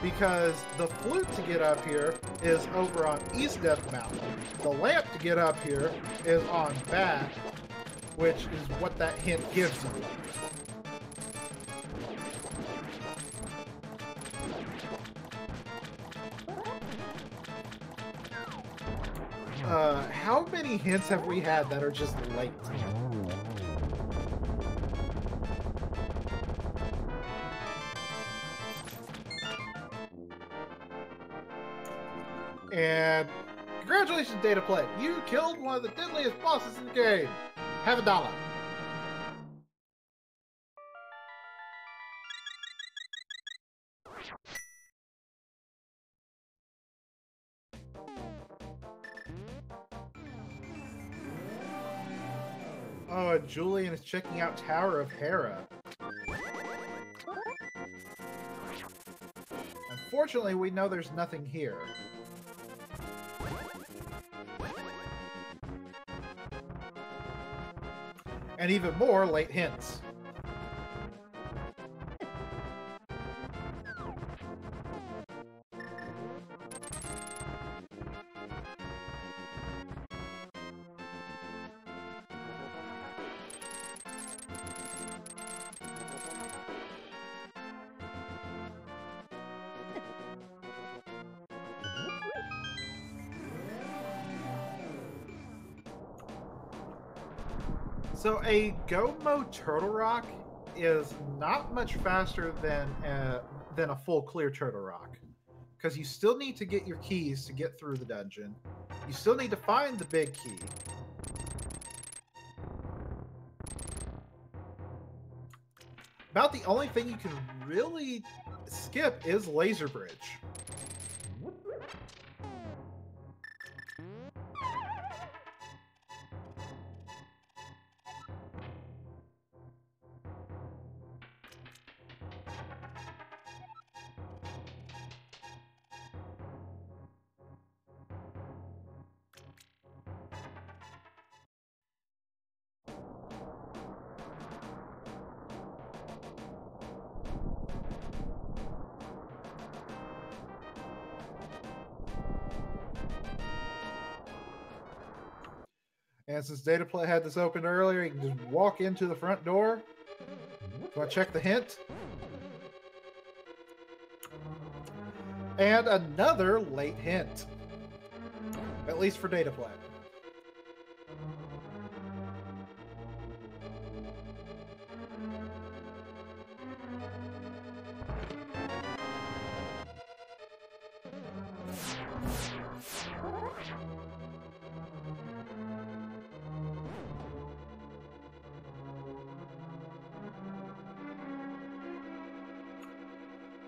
because the flute to get up here is over on East Death Mountain. The lamp to get up here is on back, which is what that hint gives you. How many hints have we had that are just late? And congratulations, Dataplet! You killed one of the deadliest bosses in the game! Have $1. Oh, and Julien is checking out Tower of Hera. Unfortunately, we know there's nothing here. And even more late hints. So a Go Mode Turtle Rock is not much faster than a full clear Turtle Rock, because you still need to get your keys to get through the dungeon. You still need to find the big key. About the only thing you can really skip is Laser Bridge. And since Dataplet had this open earlier, you can just walk into the front door. So I check the hint. And another late hint. At least for Dataplet.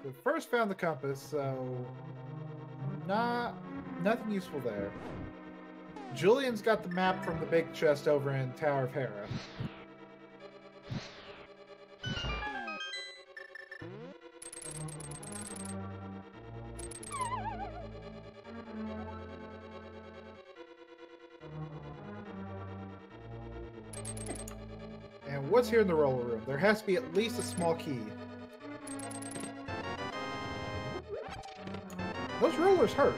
We first found the compass, so nothing useful there. Julien's got the map from the big chest over in Tower of Hera. And what's here in the roller room? There has to be at least a small key. Those rollers hurt.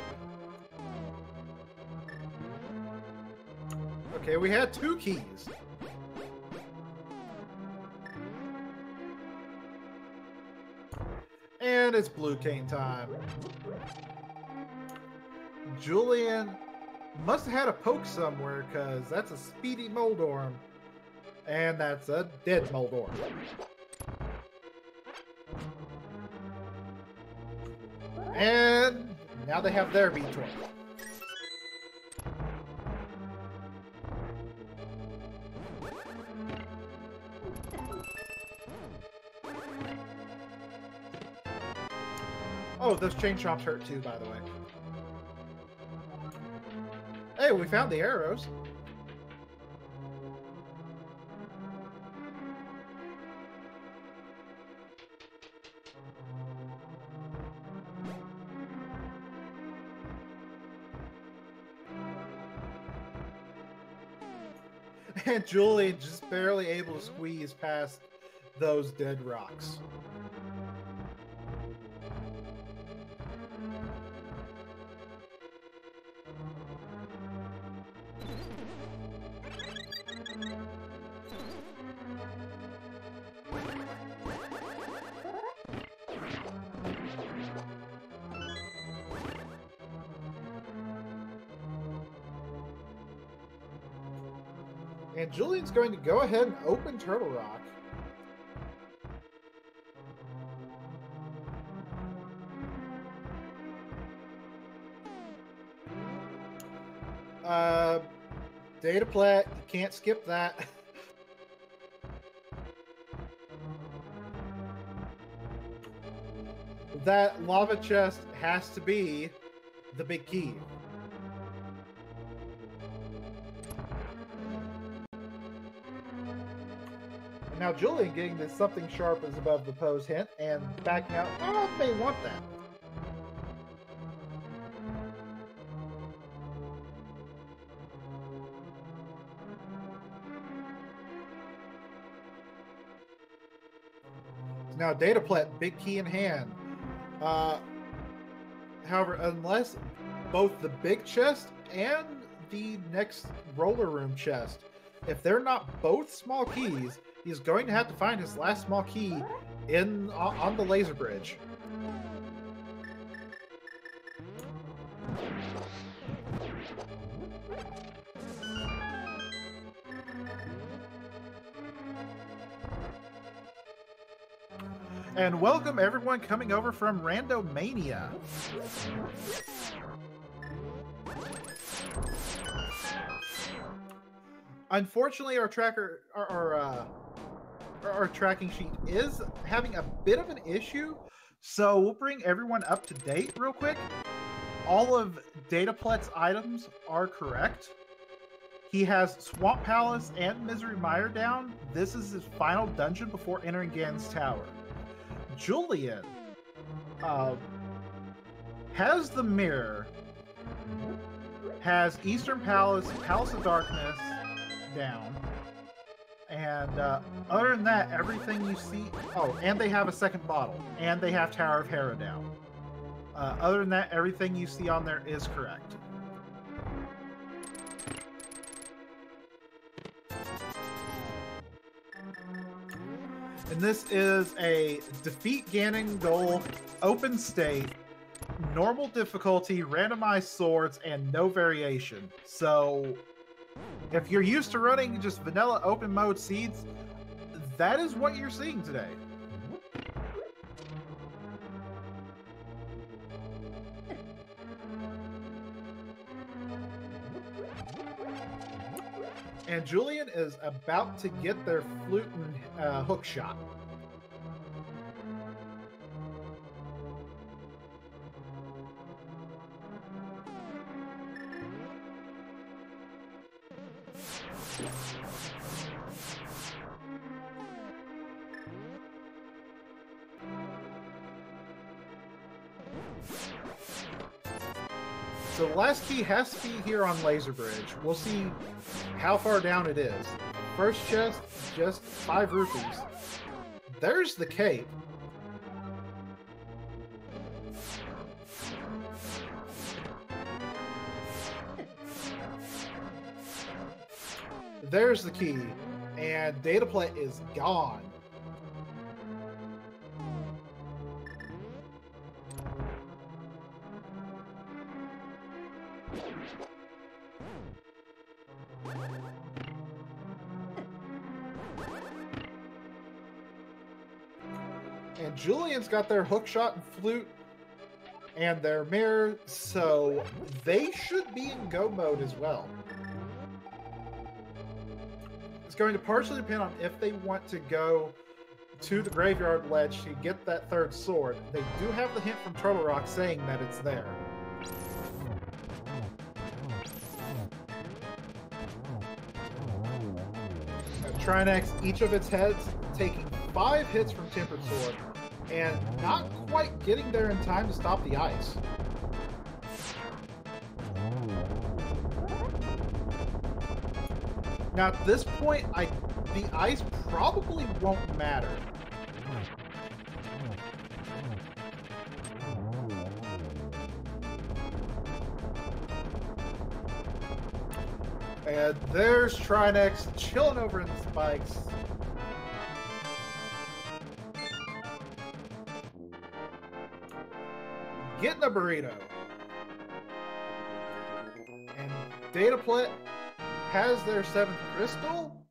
Okay, we had 2 keys. And it's blue cane time. Julien must have had a poke somewhere, because that's a speedy Moldorm. And that's a dead Moldorm. And now they have their V-Torque. Oh, those chain chomps hurt too, by the way. Hey, we found the arrows. And Julien just barely able to squeeze past those dead rocks. And Julien's going to go ahead and open Turtle Rock. Dataplet, you can't skip that. That lava chest has to be the big key. And now Julien getting this something sharp is above the pose hint and backing out. I don't know if they want that. Now Dataplet, big key in hand. However, unless both the big chest and the next roller room chest, if they're not both small keys, he's going to have to find his last small key on the laser bridge. And welcome everyone coming over from Randomania. Unfortunately, our tracking sheet is having a bit of an issue, so we'll bring everyone up to date real quick. All of Dataplet's items are correct. He has Swamp Palace and Misery Mire down. This is his final dungeon before entering Gan's Tower. Julien has the Mirror, has Eastern Palace, Palace of Darkness down, and other than that, everything you see... Oh, and they have a second bottle, and they have Tower of Hera down. Other than that, everything you see on there is correct. And this is a defeat Ganon goal, open state, normal difficulty, randomized swords, and no variation. So, if you're used to running just vanilla open mode seeds, that is what you're seeing today. And Julien is about to get their flute and hook shot. So the last key has to be here on Laser Bridge. We'll see how far down it is. First chest, just 5 rupees. There's the cape. There's the key. And Dataplet is gone. And Julien's got their hookshot and flute and their mirror, so they should be in go mode as well. It's going to partially depend on if they want to go to the graveyard ledge to get that third sword. They do have the hint from Turtle Rock saying that it's there. Trinex, each of its heads taking 5 hits from Tempered Sword, and not quite getting there in time to stop the ice. Now at this point, the ice probably won't matter. And there's Trinex chilling over in the spikes. Getting a burrito. And Dataplet has their 7th crystal.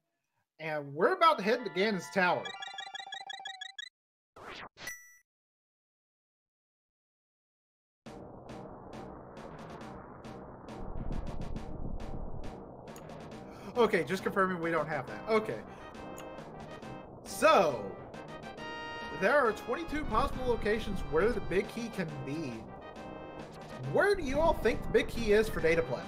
And we're about to head to Ganon's tower. Okay, just confirming we don't have that. Okay. So, there are 22 possible locations where the big key can be. Where do you all think the big key is for Dataplet?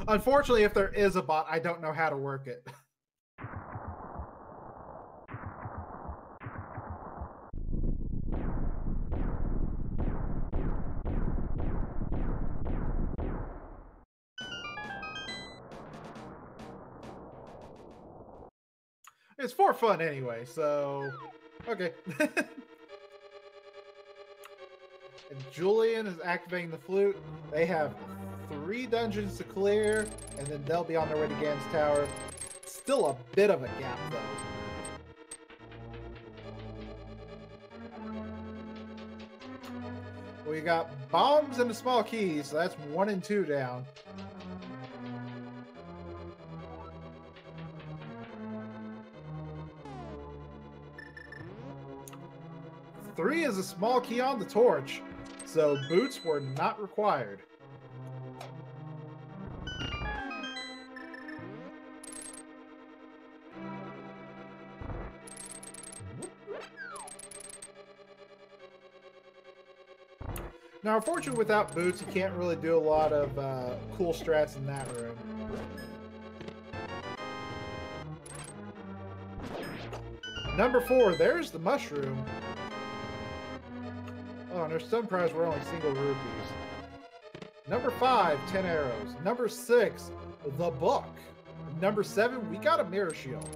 Unfortunately, if there is a bot, I don't know how to work it. It's for fun anyway, so... Okay. And Julien is activating the flute. They have 3 dungeons to clear, and then they'll be on their way to Ganon's tower. Still a bit of a gap, though. We got bombs and a small key, so that's 1 and 2 down. Three is a small key on the torch, so boots were not required. Now, unfortunately, without boots, you can't really do a lot of cool strats in that room. Number 4, there's the mushroom. Oh, and their stun prize were only single rupees. Number 5, 10 arrows. Number 6, the book. Number 7, we got a mirror shield.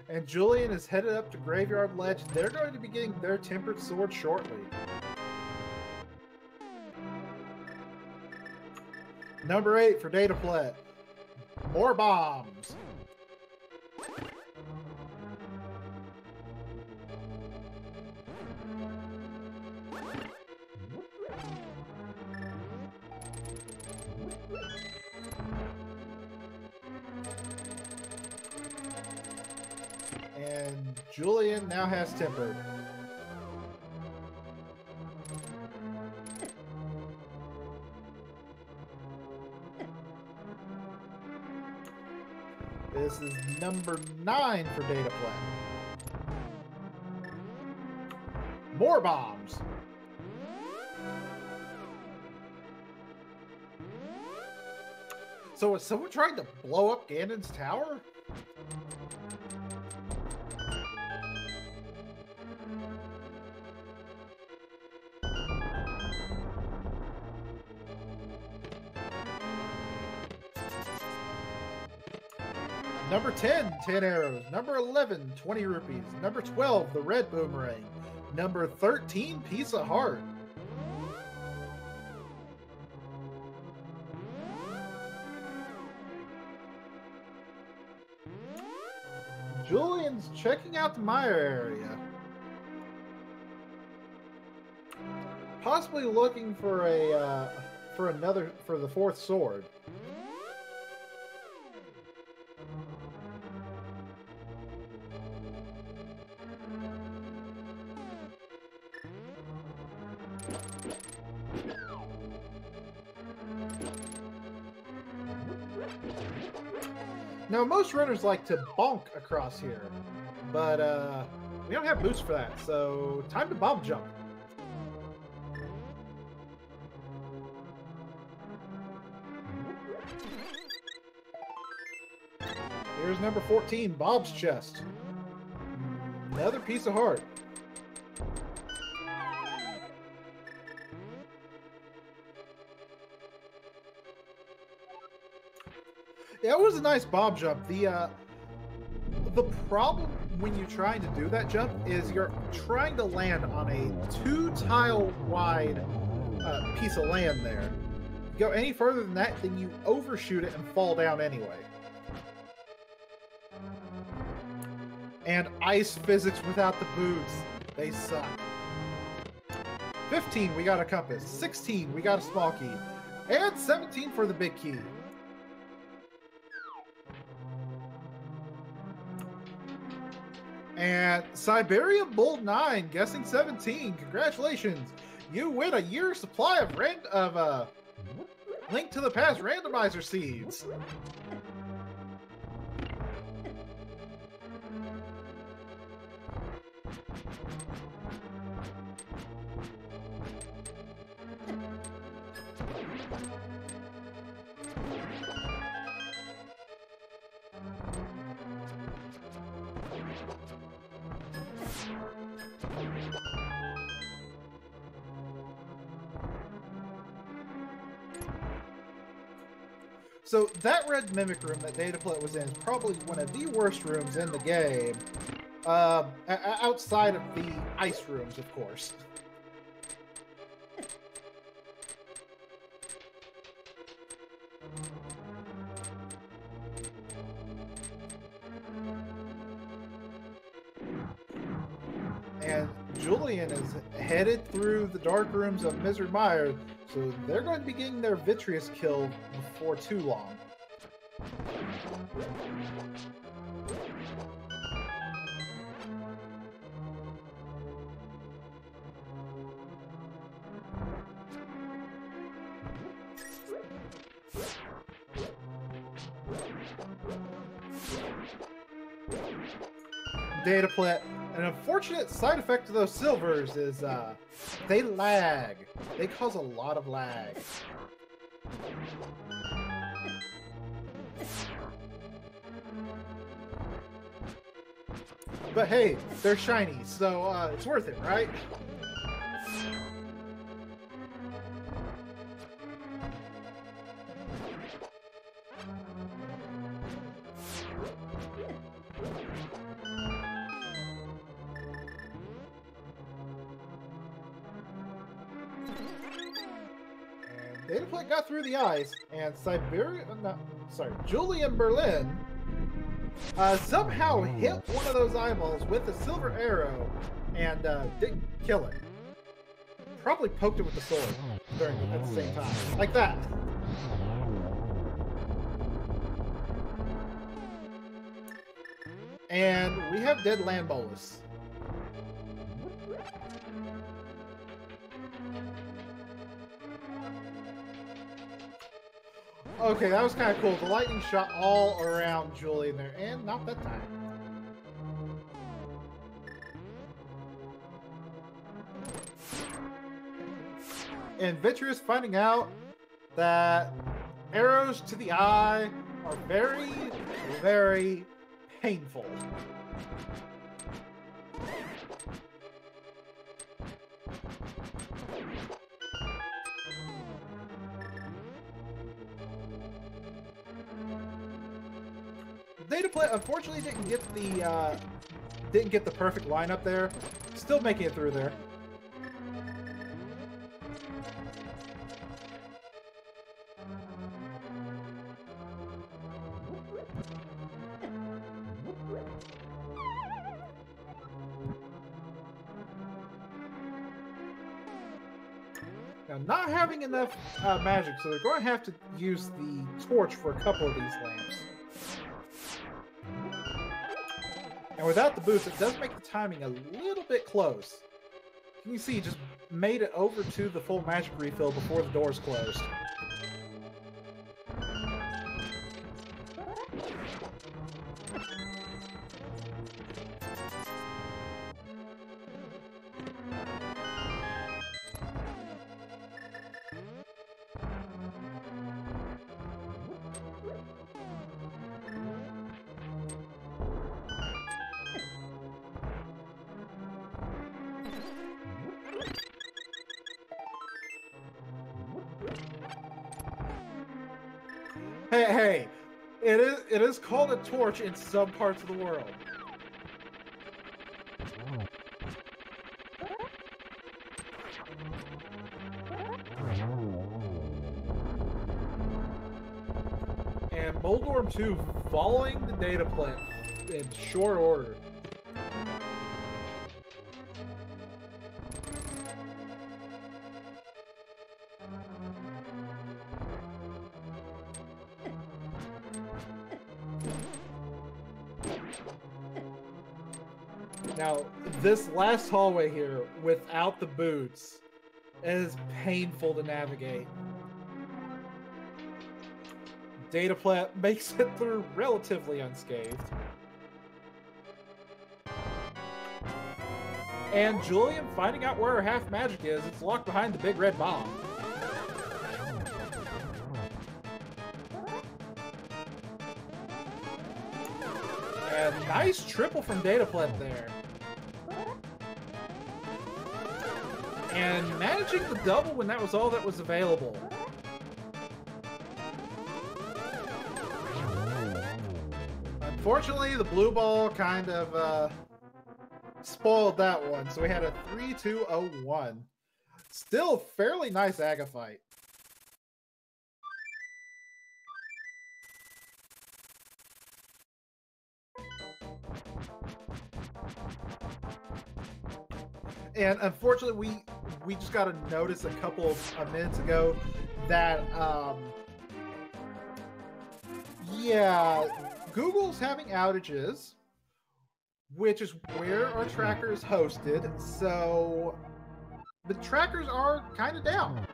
And Julien is headed up to Graveyard Ledge. They're going to be getting their tempered sword shortly. Number 8 for Dataplet. More bombs. And Julien now has tempered. This is number 9 for Dataplet. More bombs. So is someone trying to blow up Ganon's tower? Number 10, 10 arrows. Number 11, 20 rupees. Number 12, the red boomerang. Number 13, piece of heart. Julien's checking out the Mire area. Possibly looking for a for the 4th sword. Now, most runners like to bonk across here, but we don't have boots for that, so time to bomb jump. Here's number 14, Bob's chest. Another piece of heart. Yeah, it was a nice Bob jump. The problem when you're trying to do that jump is you're trying to land on a 2-tile wide piece of land there. You go any further than that, then you overshoot it and fall down anyway. And ice physics without the boots, they suck. 15, we got a compass. 16, we got a small key. And 17 for the big key. And Siberia Bull 9, guessing 17. Congratulations. You win a year's supply of Link to the Past randomizer seeds. So that red mimic room that Dataplet was in is probably one of the worst rooms in the game, outside of the ice rooms, of course. And Julien is headed through the dark rooms of Misery Mire, so they're going to be getting their Vitreous killed before too long. Dataplet. An unfortunate side effect of those silvers is they lag. They cause a lot of lag. But hey, they're shiny, so it's worth it, right? Dataplet got through the ice, and JulienBerlin somehow hit one of those eyeballs with a silver arrow and didn't kill it. Probably poked it with the sword at the same time, like that. And we have dead land bolus. Okay, that was kind of cool. The lightning shot all around Julien there, and not that time. And Vitreous finding out that arrows to the eye are very, very painful. Dataplet unfortunately didn't get the perfect lineup there. Still making it through there. Now, not having enough magic, so they're going to have to use the torch for a couple of these lamps. And without the boost, it does make the timing a little bit close. Can you see, he just made it over to the full magic refill before the doors closed. Hey, it is called a torch in some parts of the world. And Moldorm 2 following the data plant in short order. Now, this last hallway here, without the boots, is painful to navigate. Dataplet makes it through relatively unscathed. And Julian finding out where her half magic is, it's locked behind the big red bomb. And nice triple from Dataplet there. And managing the double when that was all that was available. Unfortunately, the blue ball kind of spoiled that one, so we had a 3-2-0-1. Still fairly nice Aga fight. And unfortunately, we just got to notice a couple of minutes ago that yeah, Google's having outages, which is where our tracker is hosted. So the trackers are kind of down.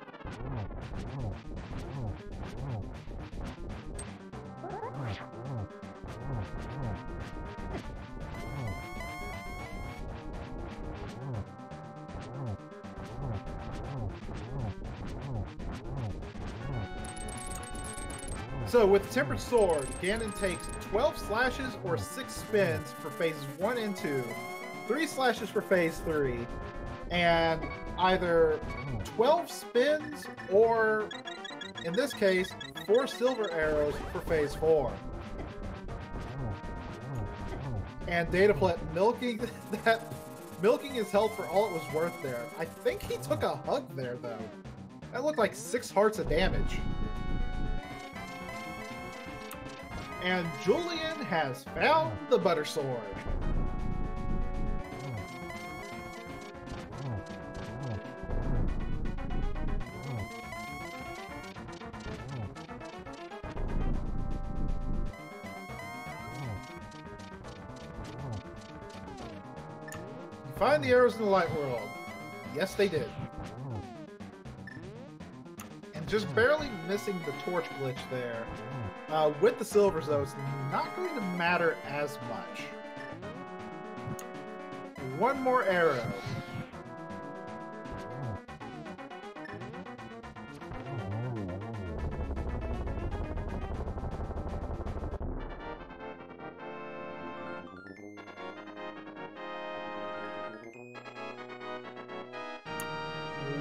So with Tempered Sword, Ganon takes 12 slashes or 6 spins for phases 1 and 2, 3 slashes for phase 3, and either 12 spins or, in this case, 4 silver arrows for phase 4. And Dataplet milking his health for all it was worth there. I think he took a hug there, though. That looked like 6 hearts of damage. And Julian has found the Butter Sword. You find the arrows in the light world. Yes, they did. And just barely missing the torch glitch there. With the silvers, though, it's not going to matter as much. One more arrow.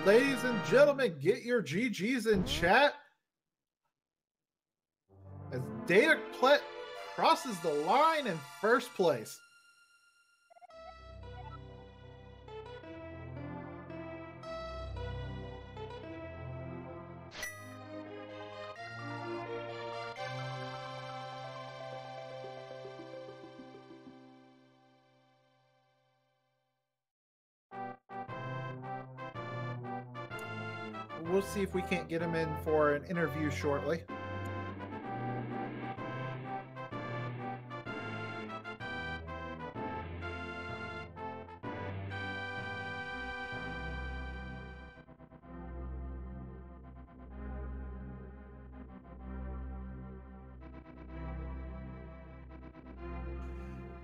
Ladies and gentlemen, get your GGs in chat. As Dataplet crosses the line in first place. We'll see if we can't get him in for an interview shortly.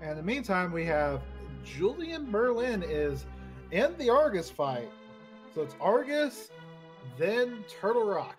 And in the meantime, we have JulienBerlin is in the Argus fight. So it's Argus, then Turtle Rock.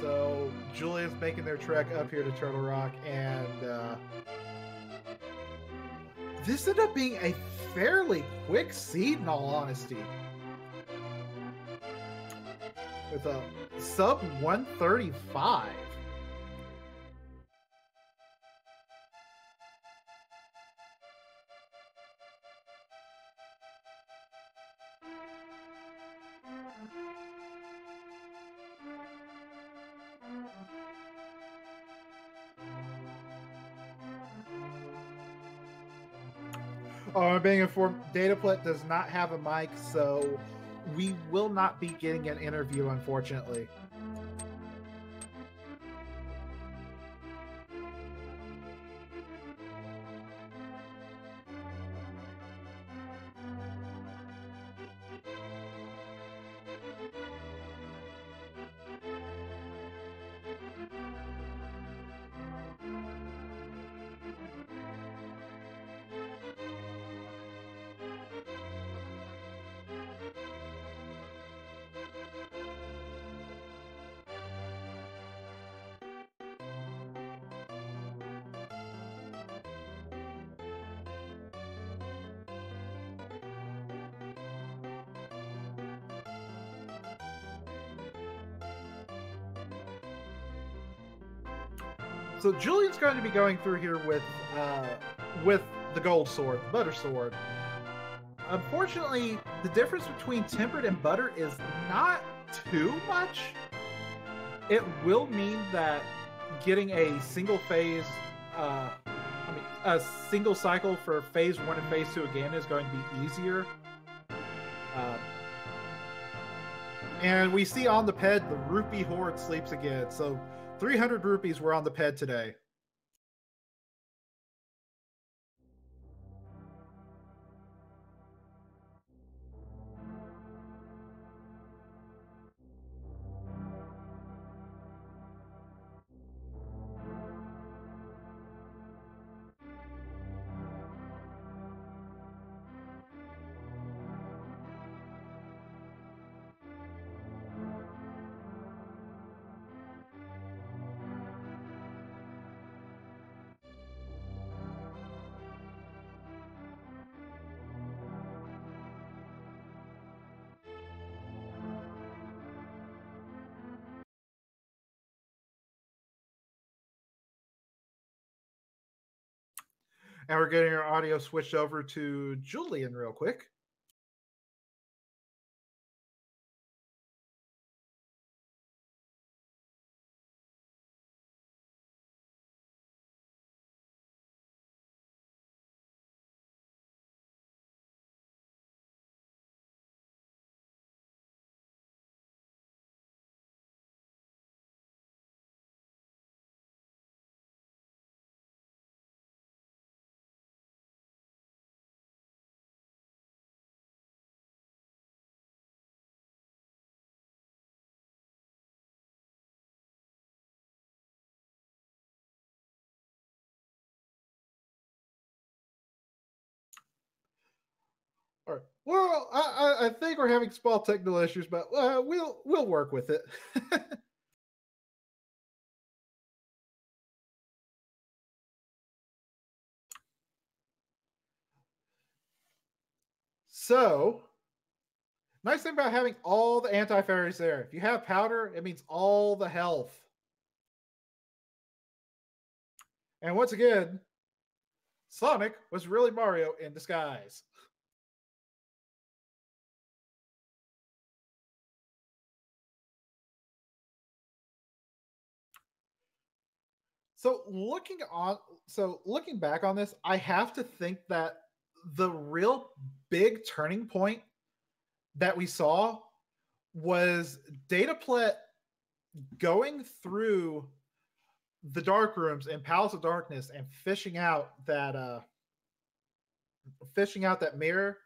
So Julien's making their trek up here to Turtle Rock, and this ended up being a fairly quick seed, in all honesty, with a sub 135. Oh, I'm being informed Dataplet does not have a mic, so we will not be getting an interview, unfortunately. So Julien's going to be going through here with the gold sword, the butter sword. Unfortunately, the difference between tempered and butter is not too much. It will mean that getting a single phase, a single cycle for phase 1 and phase 2 again is going to be easier. And we see on the ped the rupee horde sleeps again. So 300 rupees were on the ped today. And we're getting our audio switched over to Julien real quick. All right. Well, I think we're having small technical issues, but we'll work with it. So, nice thing about having all the anti-fairies there. If you have powder, it means all the health. And once again, Sonic was really Mario in disguise. So looking back on this, I have to think that the real big turning point that we saw was Dataplet going through the dark rooms in Palace of Darkness and fishing out that mirror,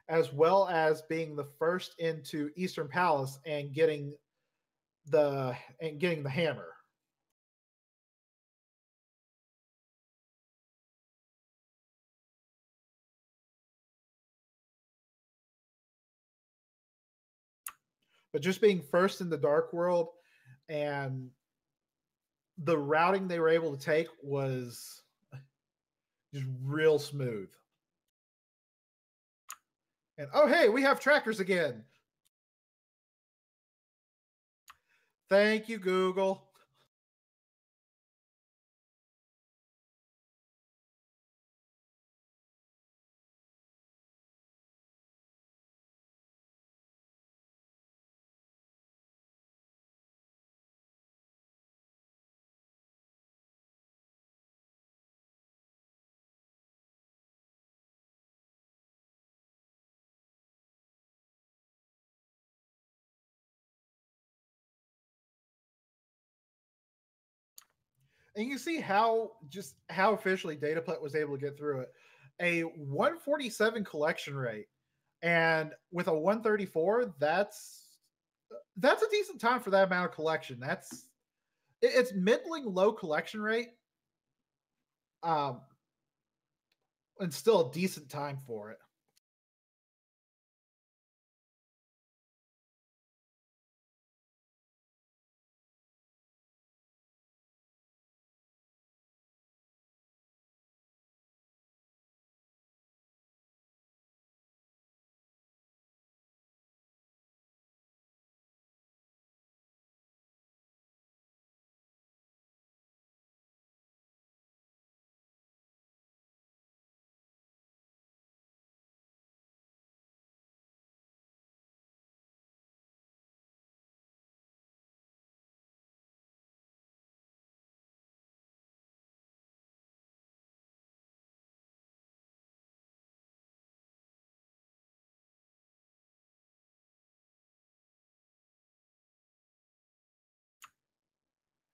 as well as being the first into Eastern Palace and getting the hammer. But just being first in the Dark World and the routing they were able to take was just real smooth. And oh, hey, we have trackers again. Thank you, Google. And you see how officially Dataplet was able to get through it. A 147 collection rate, and with a 134, that's a decent time for that amount of collection. It's middling low collection rate, and still a decent time for it.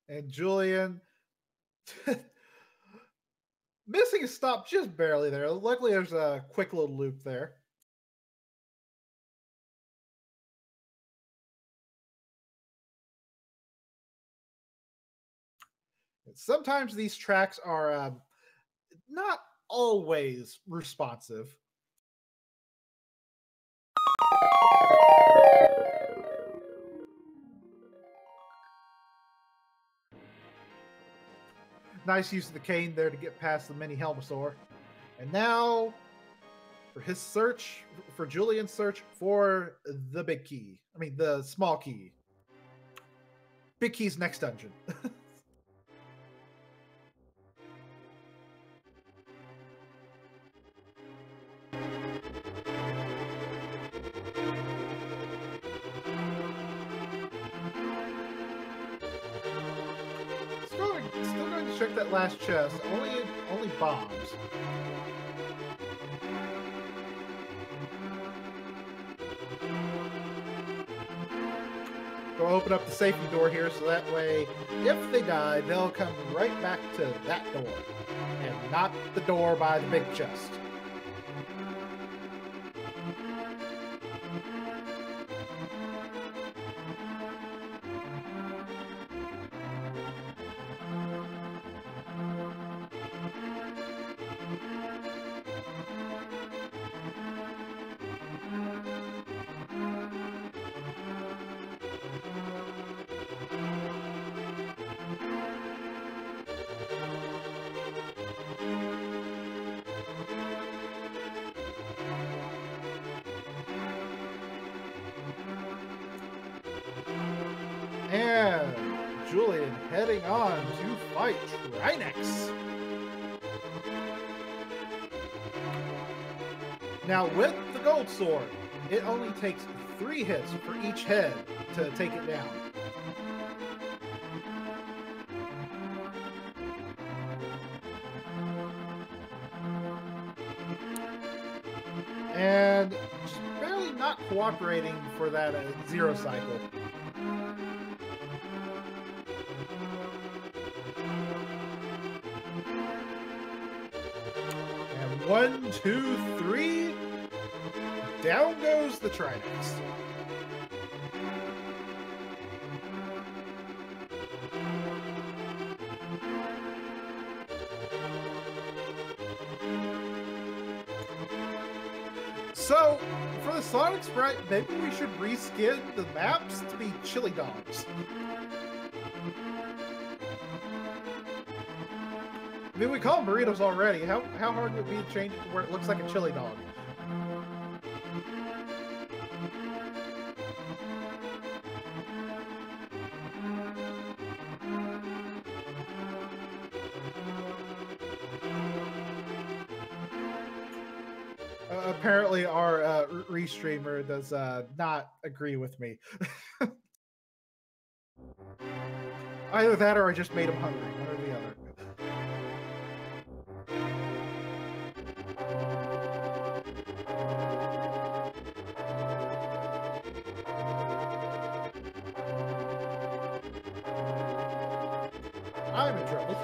And Julien missing a stop just barely there. Luckily, there's a quick little loop there. Sometimes these tracks are not always responsive. Nice use of the cane there to get past the mini Helmosaur. And now for his search, for Julien's search for the big key. I mean, the small key. Big key's next dungeon. Still going to check that last chest. Only bombs. Go open up the safety door here so that way, if they die, they'll come right back to that door and not the door by the big chest. And Julien heading on to fight Trinex. Now with the gold sword, it only takes 3 hits for each head to take it down. And just barely not cooperating for that 0 cycle. And 1, 2, 3. Down goes the Trinex. So, for the Sonic Sprite, maybe we should reskin the maps to be chili dogs. I mean, we call them burritos already. How hard would it be to change it to where it looks like a chili dog? Apparently, our restreamer does not agree with me. Either that or I just made him hungry, one or the other. I'm in trouble.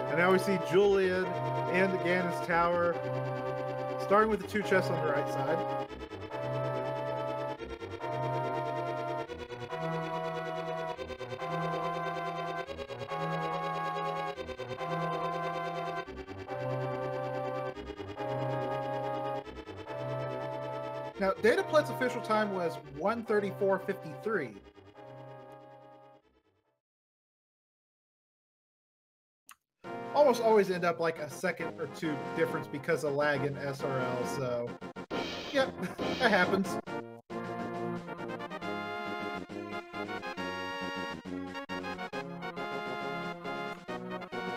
And now we see Julien and Ganon's tower, starting with the two chests on the right side. Now, Dataplet's official time was 1:34:53. Almost always end up like a second or two difference because of lag in SRL, so yep, that happens.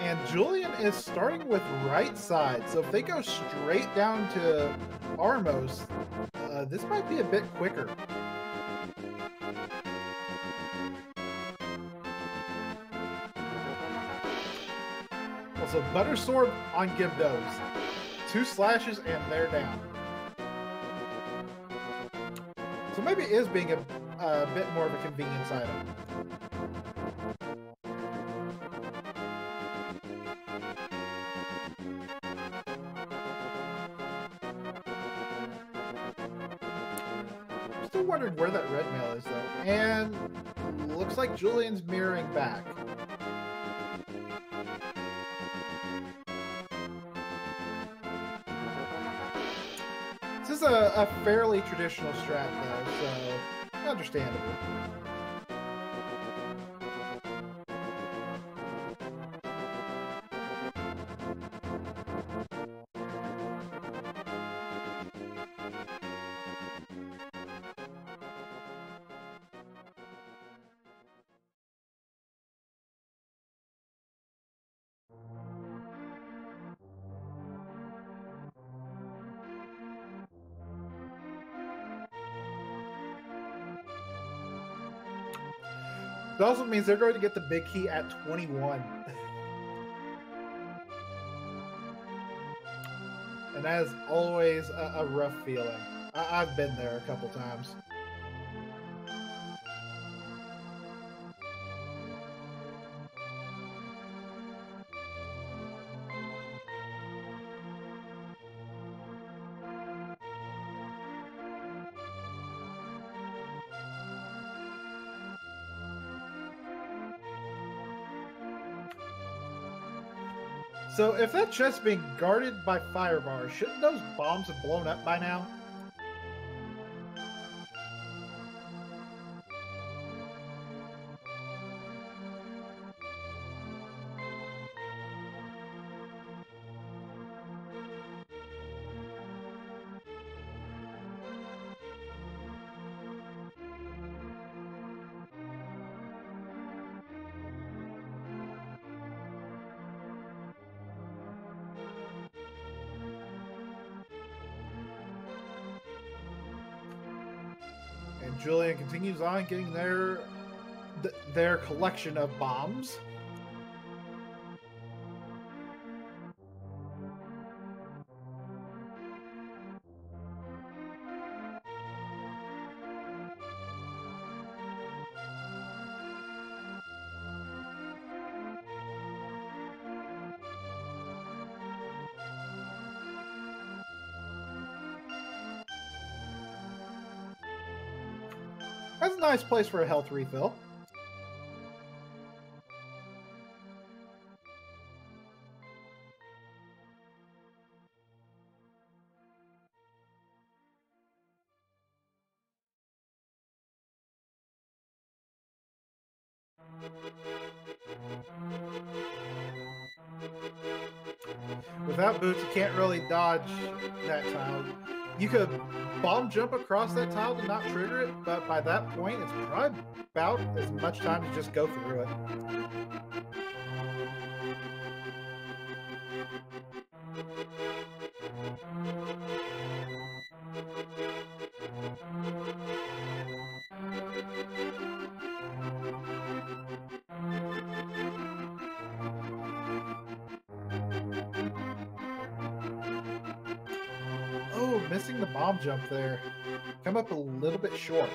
And Julien is starting with right side, so if they go straight down to Armos, this might be a bit quicker. Also, Butter Sword on Gibdos. 2 slashes and they're down. So maybe it is being a bit more of a convenience item. Still wondering where that red mail is though. And looks like Julien's mirroring back. This is a fairly traditional strat though, so understandable. It also means they're going to get the big key at 21. And that is always a rough feeling. I've been there a couple times. So if that chest's being guarded by fire bars, shouldn't those bombs have blown up by now? And Julien continues on getting their collection of bombs. That's a nice place for a health refill. Without boots, you can't really dodge that tile. You could bomb jump across that tile to not trigger it, but by that point, it's probably about as much time to just go through it. Oh, missing the bomb jump there. Come up a little bit short.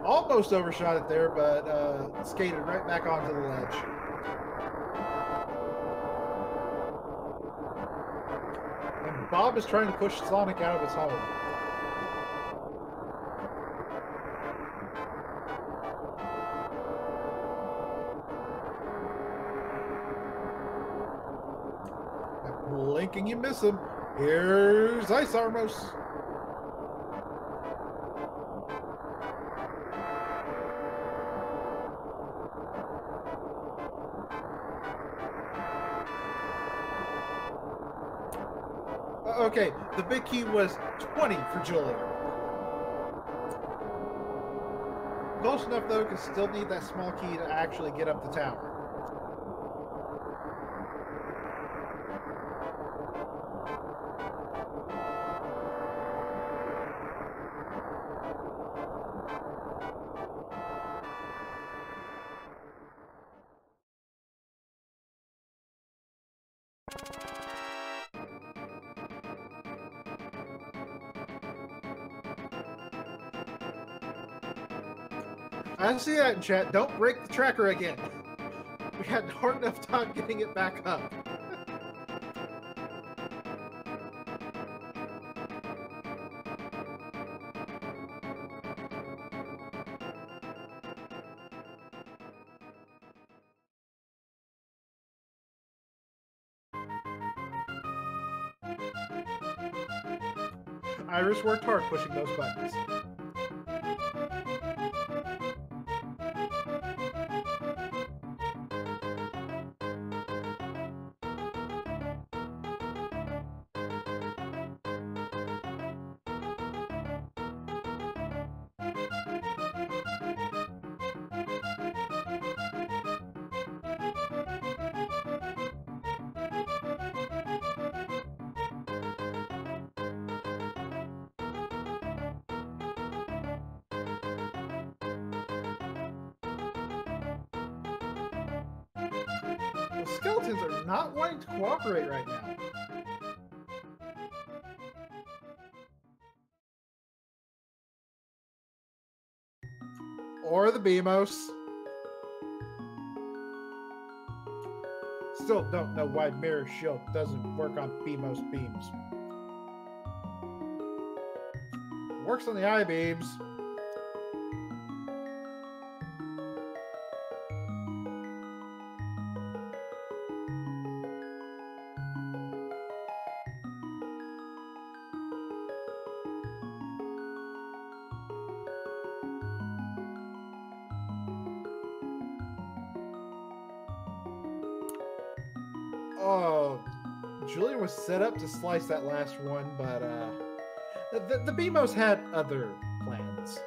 Almost overshot it there, but skated right back onto the ledge. And Bob is trying to push Sonic out of his home. Blinking, you miss him. Here's Ice Armos. Okay, the big key was 20 for Julien. Close enough though, because still need that small key to actually get up the tower. I see that in chat. Don't break the tracker again. We had a hard enough time getting it back up. Iris worked hard pushing those buttons. The skeletons are not wanting to cooperate right now. Or the Beamos. Still don't know why Mirror Shield doesn't work on Beamos beams. Works on the I-beams. Oh, Julien was set up to slice that last one, but the Beamos had other plans.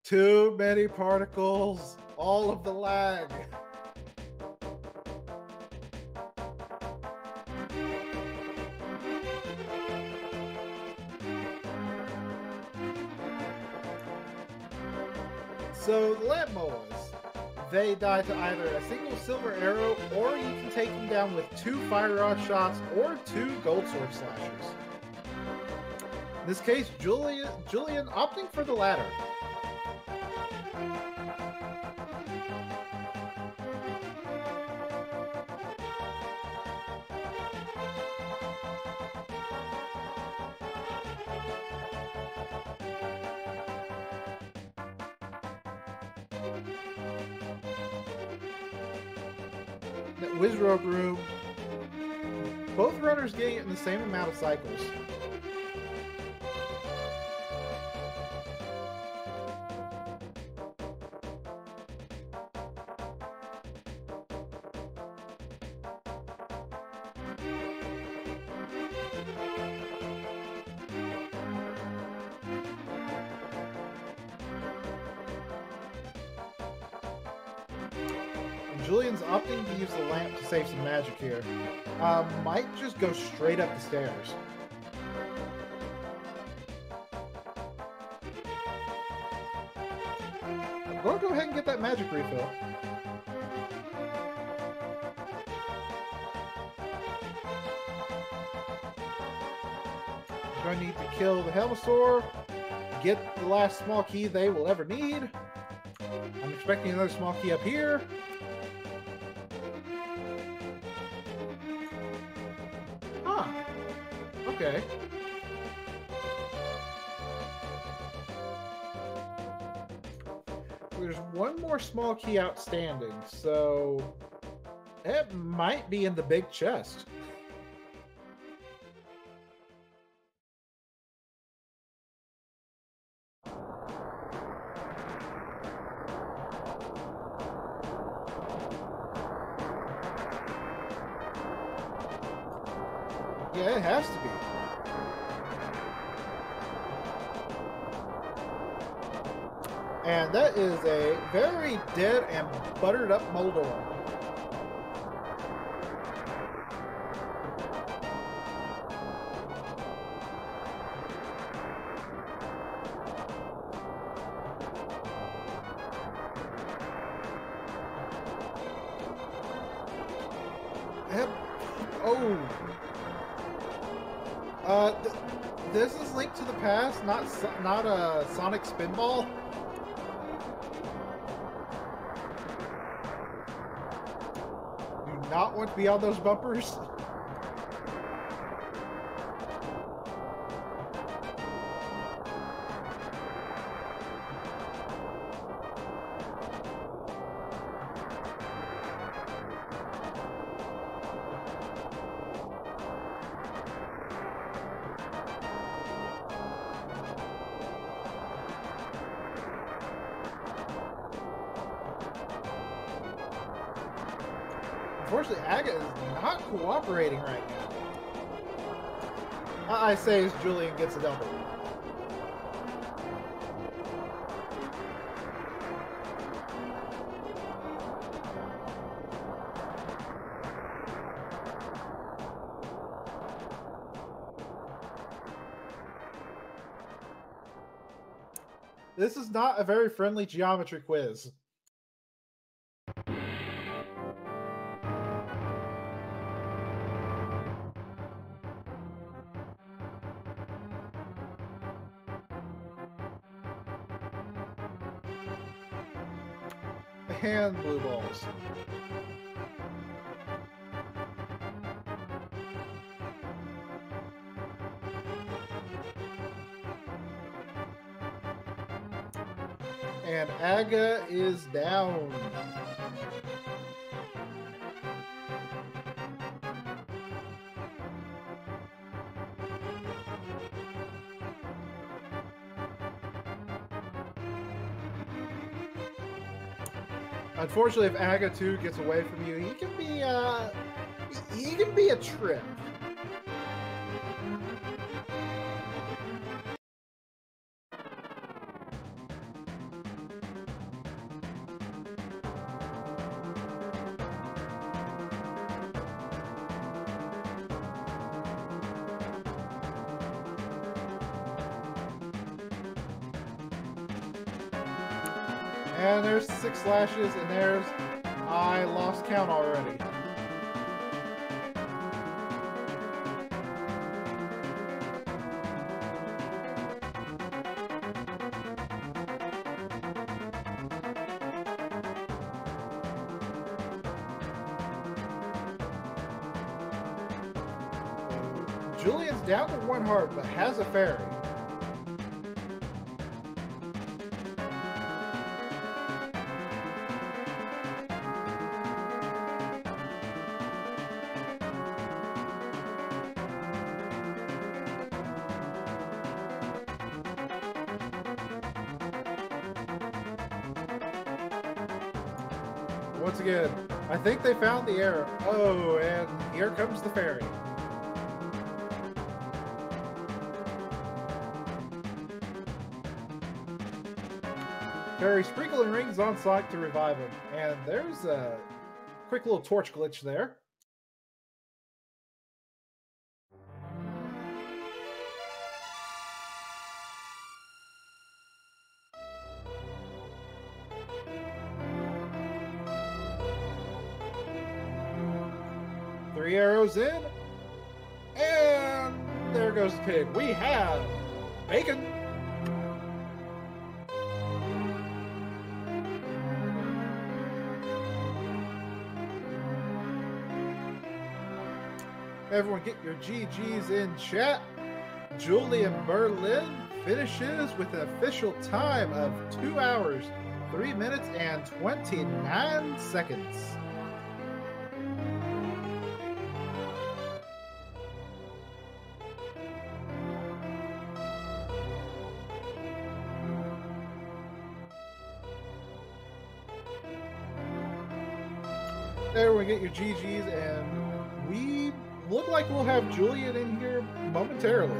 Too many particles, all of the lag. So the lamp mowers, they die to either a single silver arrow, or you can take them down with 2 fire rod shots or 2 gold sword slashers. In this case, Julian opting for the latter. Wizrobe room. Both runners getting it in the same amount of cycles. Julian's opting to use the lamp to save some magic here. Might just go straight up the stairs. I'm going to go ahead and get that magic refill. I'm going to need to kill the Helmasaur, get the last small key they will ever need. I'm expecting another small key up here. Okay. There's one more small key outstanding, so it might be in the big chest. Yeah, it has to be. And that is a very dead and buttered up Moldor. This is Link to the Past, not a Sonic Spinball. Do not want to be on those bumpers. Unfortunately, Aga is not cooperating right now. I say as Julian gets a double. This is not a very friendly geometry quiz. And blue balls. And Aga is down. Unfortunately, if Aga 2 gets away from you, he can be a trip. And there's 6 slashes, and there's... I lost count already. Julien's down to 1 heart, but has a fairy. Once again, I think they found the error. Oh, and here comes the fairy. Fairy sprinkling rings on Sonic to revive him. And there's a quick little torch glitch there. Three arrows in. And there goes the pig. We have bacon. Everyone get your GGs in chat. JulienBerlin finishes with an official time of 2 hours, 3 minutes, and 29 seconds. Everyone get your GGs, and we look like we'll have Julien in here momentarily.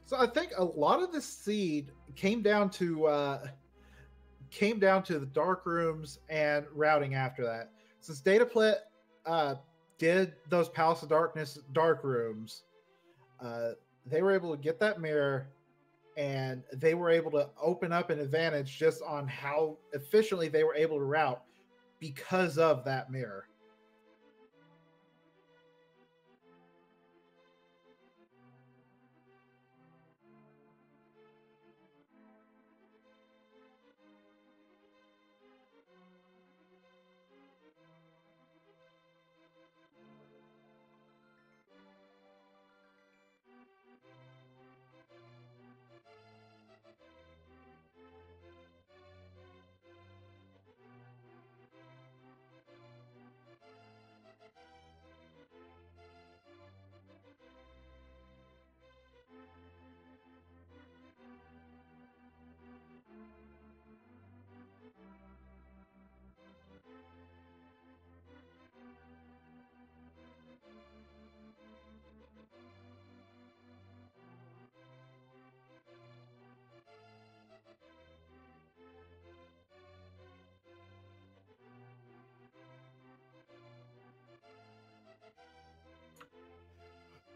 So I think a lot of the seed came down to the dark rooms and routing after that. Since Dataplet did those Palace of Darkness dark rooms, they were able to get that mirror, and they were able to open up an advantage just on how efficiently they were able to route because of that mirror.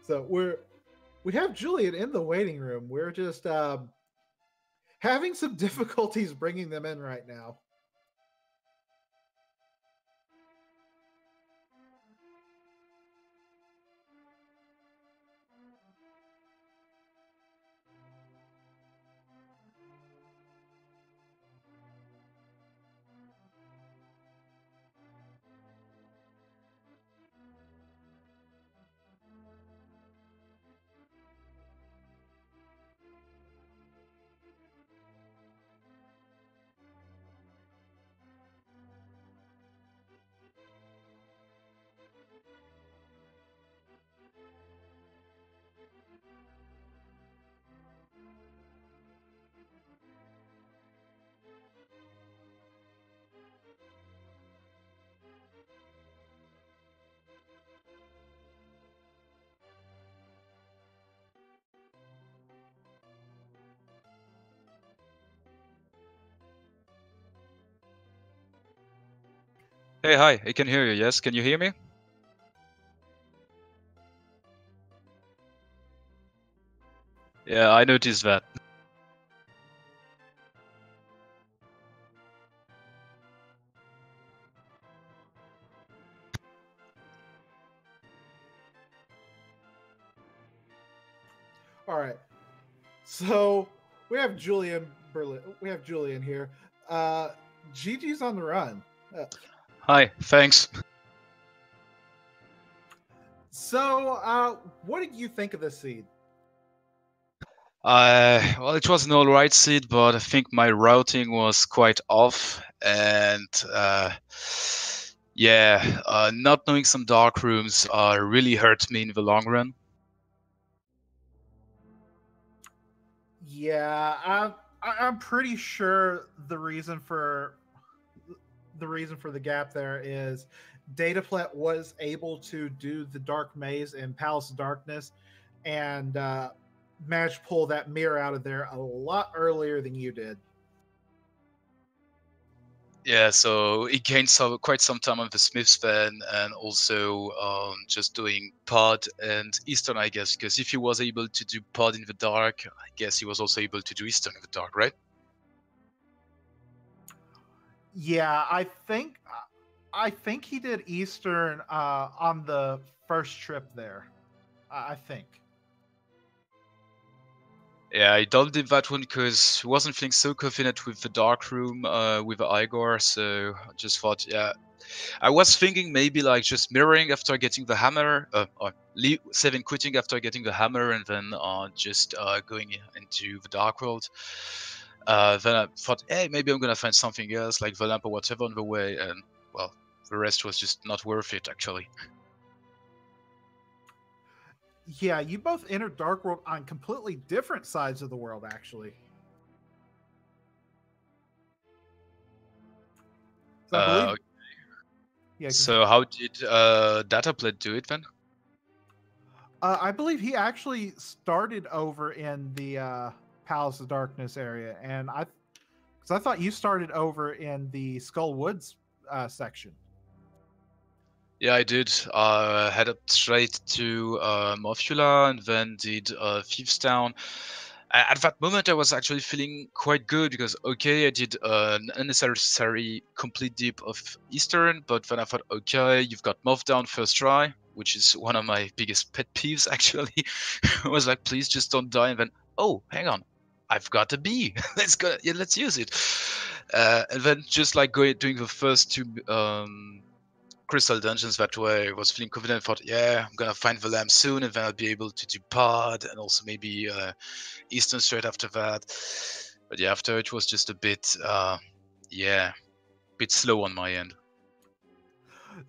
So we have Julien in the waiting room. We're just having some difficulties bringing them in right now. Hey, hi, I can hear you, yes? Can you hear me? Yeah, I noticed that. All right. So we have Julian Berlin. We have Julian here. Gigi's on the run. Hi, thanks. So, what did you think of this seed? Well, it was an alright seed, but I think my routing was quite off, and yeah, not knowing some dark rooms really hurt me in the long run. Yeah, I'm pretty sure the reason for the gap there is Dataplet was able to do the Dark Maze in Palace of Darkness, and managed to pull that mirror out of there a lot earlier than you did. Yeah, so he gained quite some time on the Smith span, and also just doing pod and Eastern, I guess, because if he was able to do pod in the dark, I guess he was also able to do Eastern in the dark, right? Yeah, I think he did Eastern on the first trip there. I think. Yeah, I doubled in that one because I wasn't feeling so confident with the dark room with Igor, so I just thought, yeah. I was thinking maybe like just mirroring after getting the hammer, or saving quitting after getting the hammer, and then just going into the dark world. Then I thought, hey, maybe I'm gonna find something else like the lamp or whatever on the way, and well, the rest was just not worth it actually. Yeah, you both entered Dark World on completely different sides of the world, actually. So I believe. Uh, Yeah. so how did Dataplet do it then? I believe he actually started over in the Palace of Darkness area, and because I thought you started over in the Skull Woods section. Yeah, I did. Head up straight to Morphula and then did Thieves Town. At that moment, I was actually feeling quite good because, okay, I did an unnecessary complete dip of Eastern, but then I thought, okay, you've got Moth Down first try, which is one of my biggest pet peeves, actually. I was like, please just don't die. And then, oh, hang on, I've got a B. Let's go. Yeah, let's use it. And then just like doing the first two crystal dungeons that way. I was feeling confident. Thought, yeah, I'm gonna find the lamp soon, and then I'll be able to do pod and also maybe Eastern straight after that. But yeah, after it was just a bit, bit slow on my end.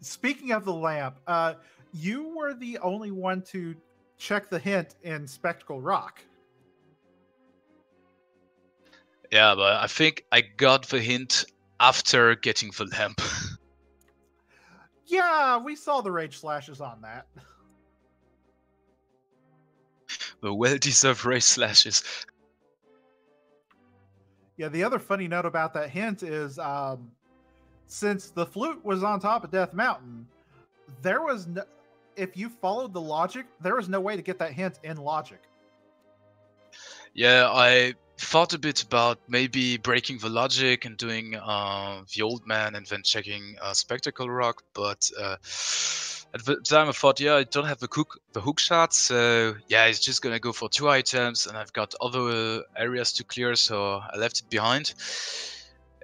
Speaking of the lamp, you were the only one to check the hint in Spectacle Rock. Yeah, but I think I got the hint after getting the lamp. Yeah, we saw the rage slashes on that. The well-deserved race slashes. Yeah, the other funny note about that hint is since the flute was on top of Death Mountain, there was no, if you followed the logic, there was no way to get that hint in logic. Yeah, I thought a bit about maybe breaking the logic and doing the old man and then checking Spectacle Rock, but at the time I thought, yeah, I don't have the hook shot, so yeah, it's just gonna go for 2 items, and I've got other areas to clear, so I left it behind.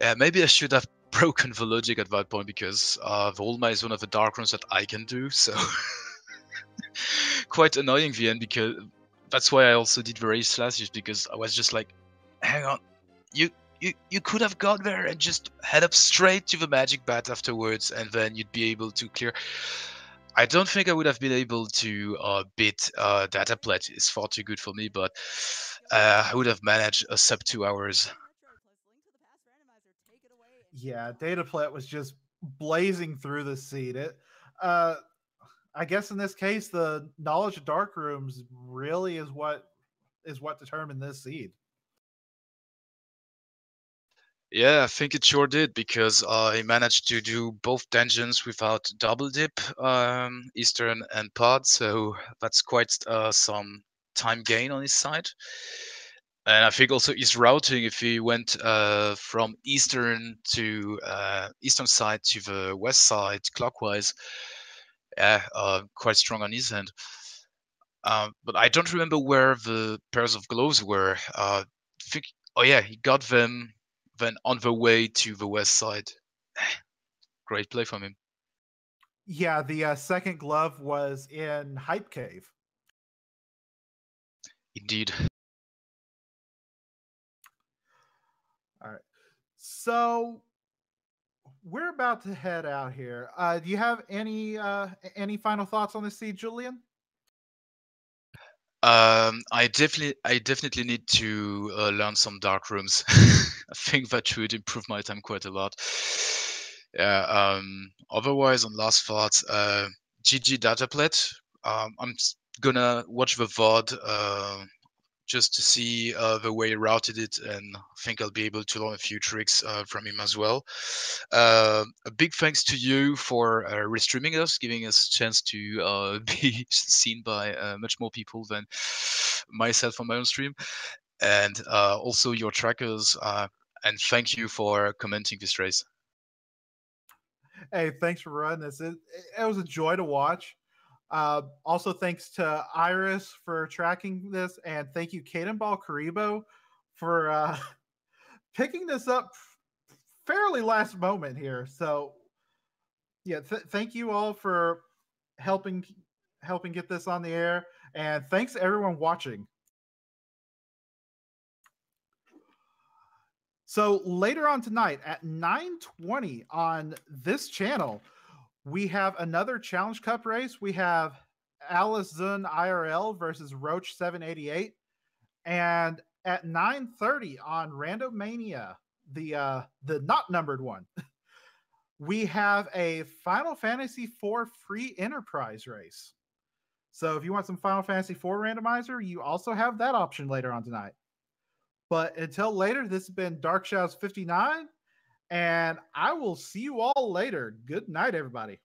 Yeah, maybe I should have broken the logic at that point because Volma is one of the dark runs that I can do, so quite annoying the end because that's why I also did the race slashes because I was just like, hang on, you could have gone there and just head up straight to the magic bat afterwards, and then you'd be able to clear. I don't think I would have been able to beat Dataplet. It's far too good for me, but I would have managed a sub 2 hours. Yeah, Dataplet was just blazing through the seed. Uh, I guess in this case, the knowledge of dark rooms really is what determined this seed. Yeah, I think it sure did because he managed to do both dungeons without double dip, Eastern and Pod, so that's quite some time gain on his side. And I think also his routing, if he went from eastern side to the west side clockwise, yeah, quite strong on his end. But I don't remember where the pairs of gloves were. Think, oh yeah, he got them then on the way to the west side. Great play from him. Yeah, the second glove was in Hype Cave. Indeed. All right. So we're about to head out here. Do you have any final thoughts on this seed, Julian? I definitely need to learn some dark rooms. I think that should improve my time quite a lot. Yeah. Otherwise, on last thoughts, GG Dataplet. Gonna watch the VOD just to see the way he routed it, and I think I'll be able to learn a few tricks from him as well. A big thanks to you for restreaming us, giving us a chance to be seen by much more people than myself on my own stream, and also your trackers. And thank you for commenting this race. Hey, thanks for running this. It was a joy to watch. Also, thanks to Iris for tracking this, and thank you, Caden Ball Karibo, for picking this up fairly last moment here. So, yeah, thank you all for helping get this on the air, and thanks to everyone watching. So later on tonight at 9:20 on this channel, we have another Challenge Cup race. We have Alice Zun IRL versus Roach 788, and at 9:30 on Randomania, the not numbered one, we have a Final Fantasy IV free enterprise race. So if you want some Final Fantasy IV randomizer, you also have that option later on tonight. But until later, this has been Dark Shadows 59, and I will see you all later. Good night, everybody.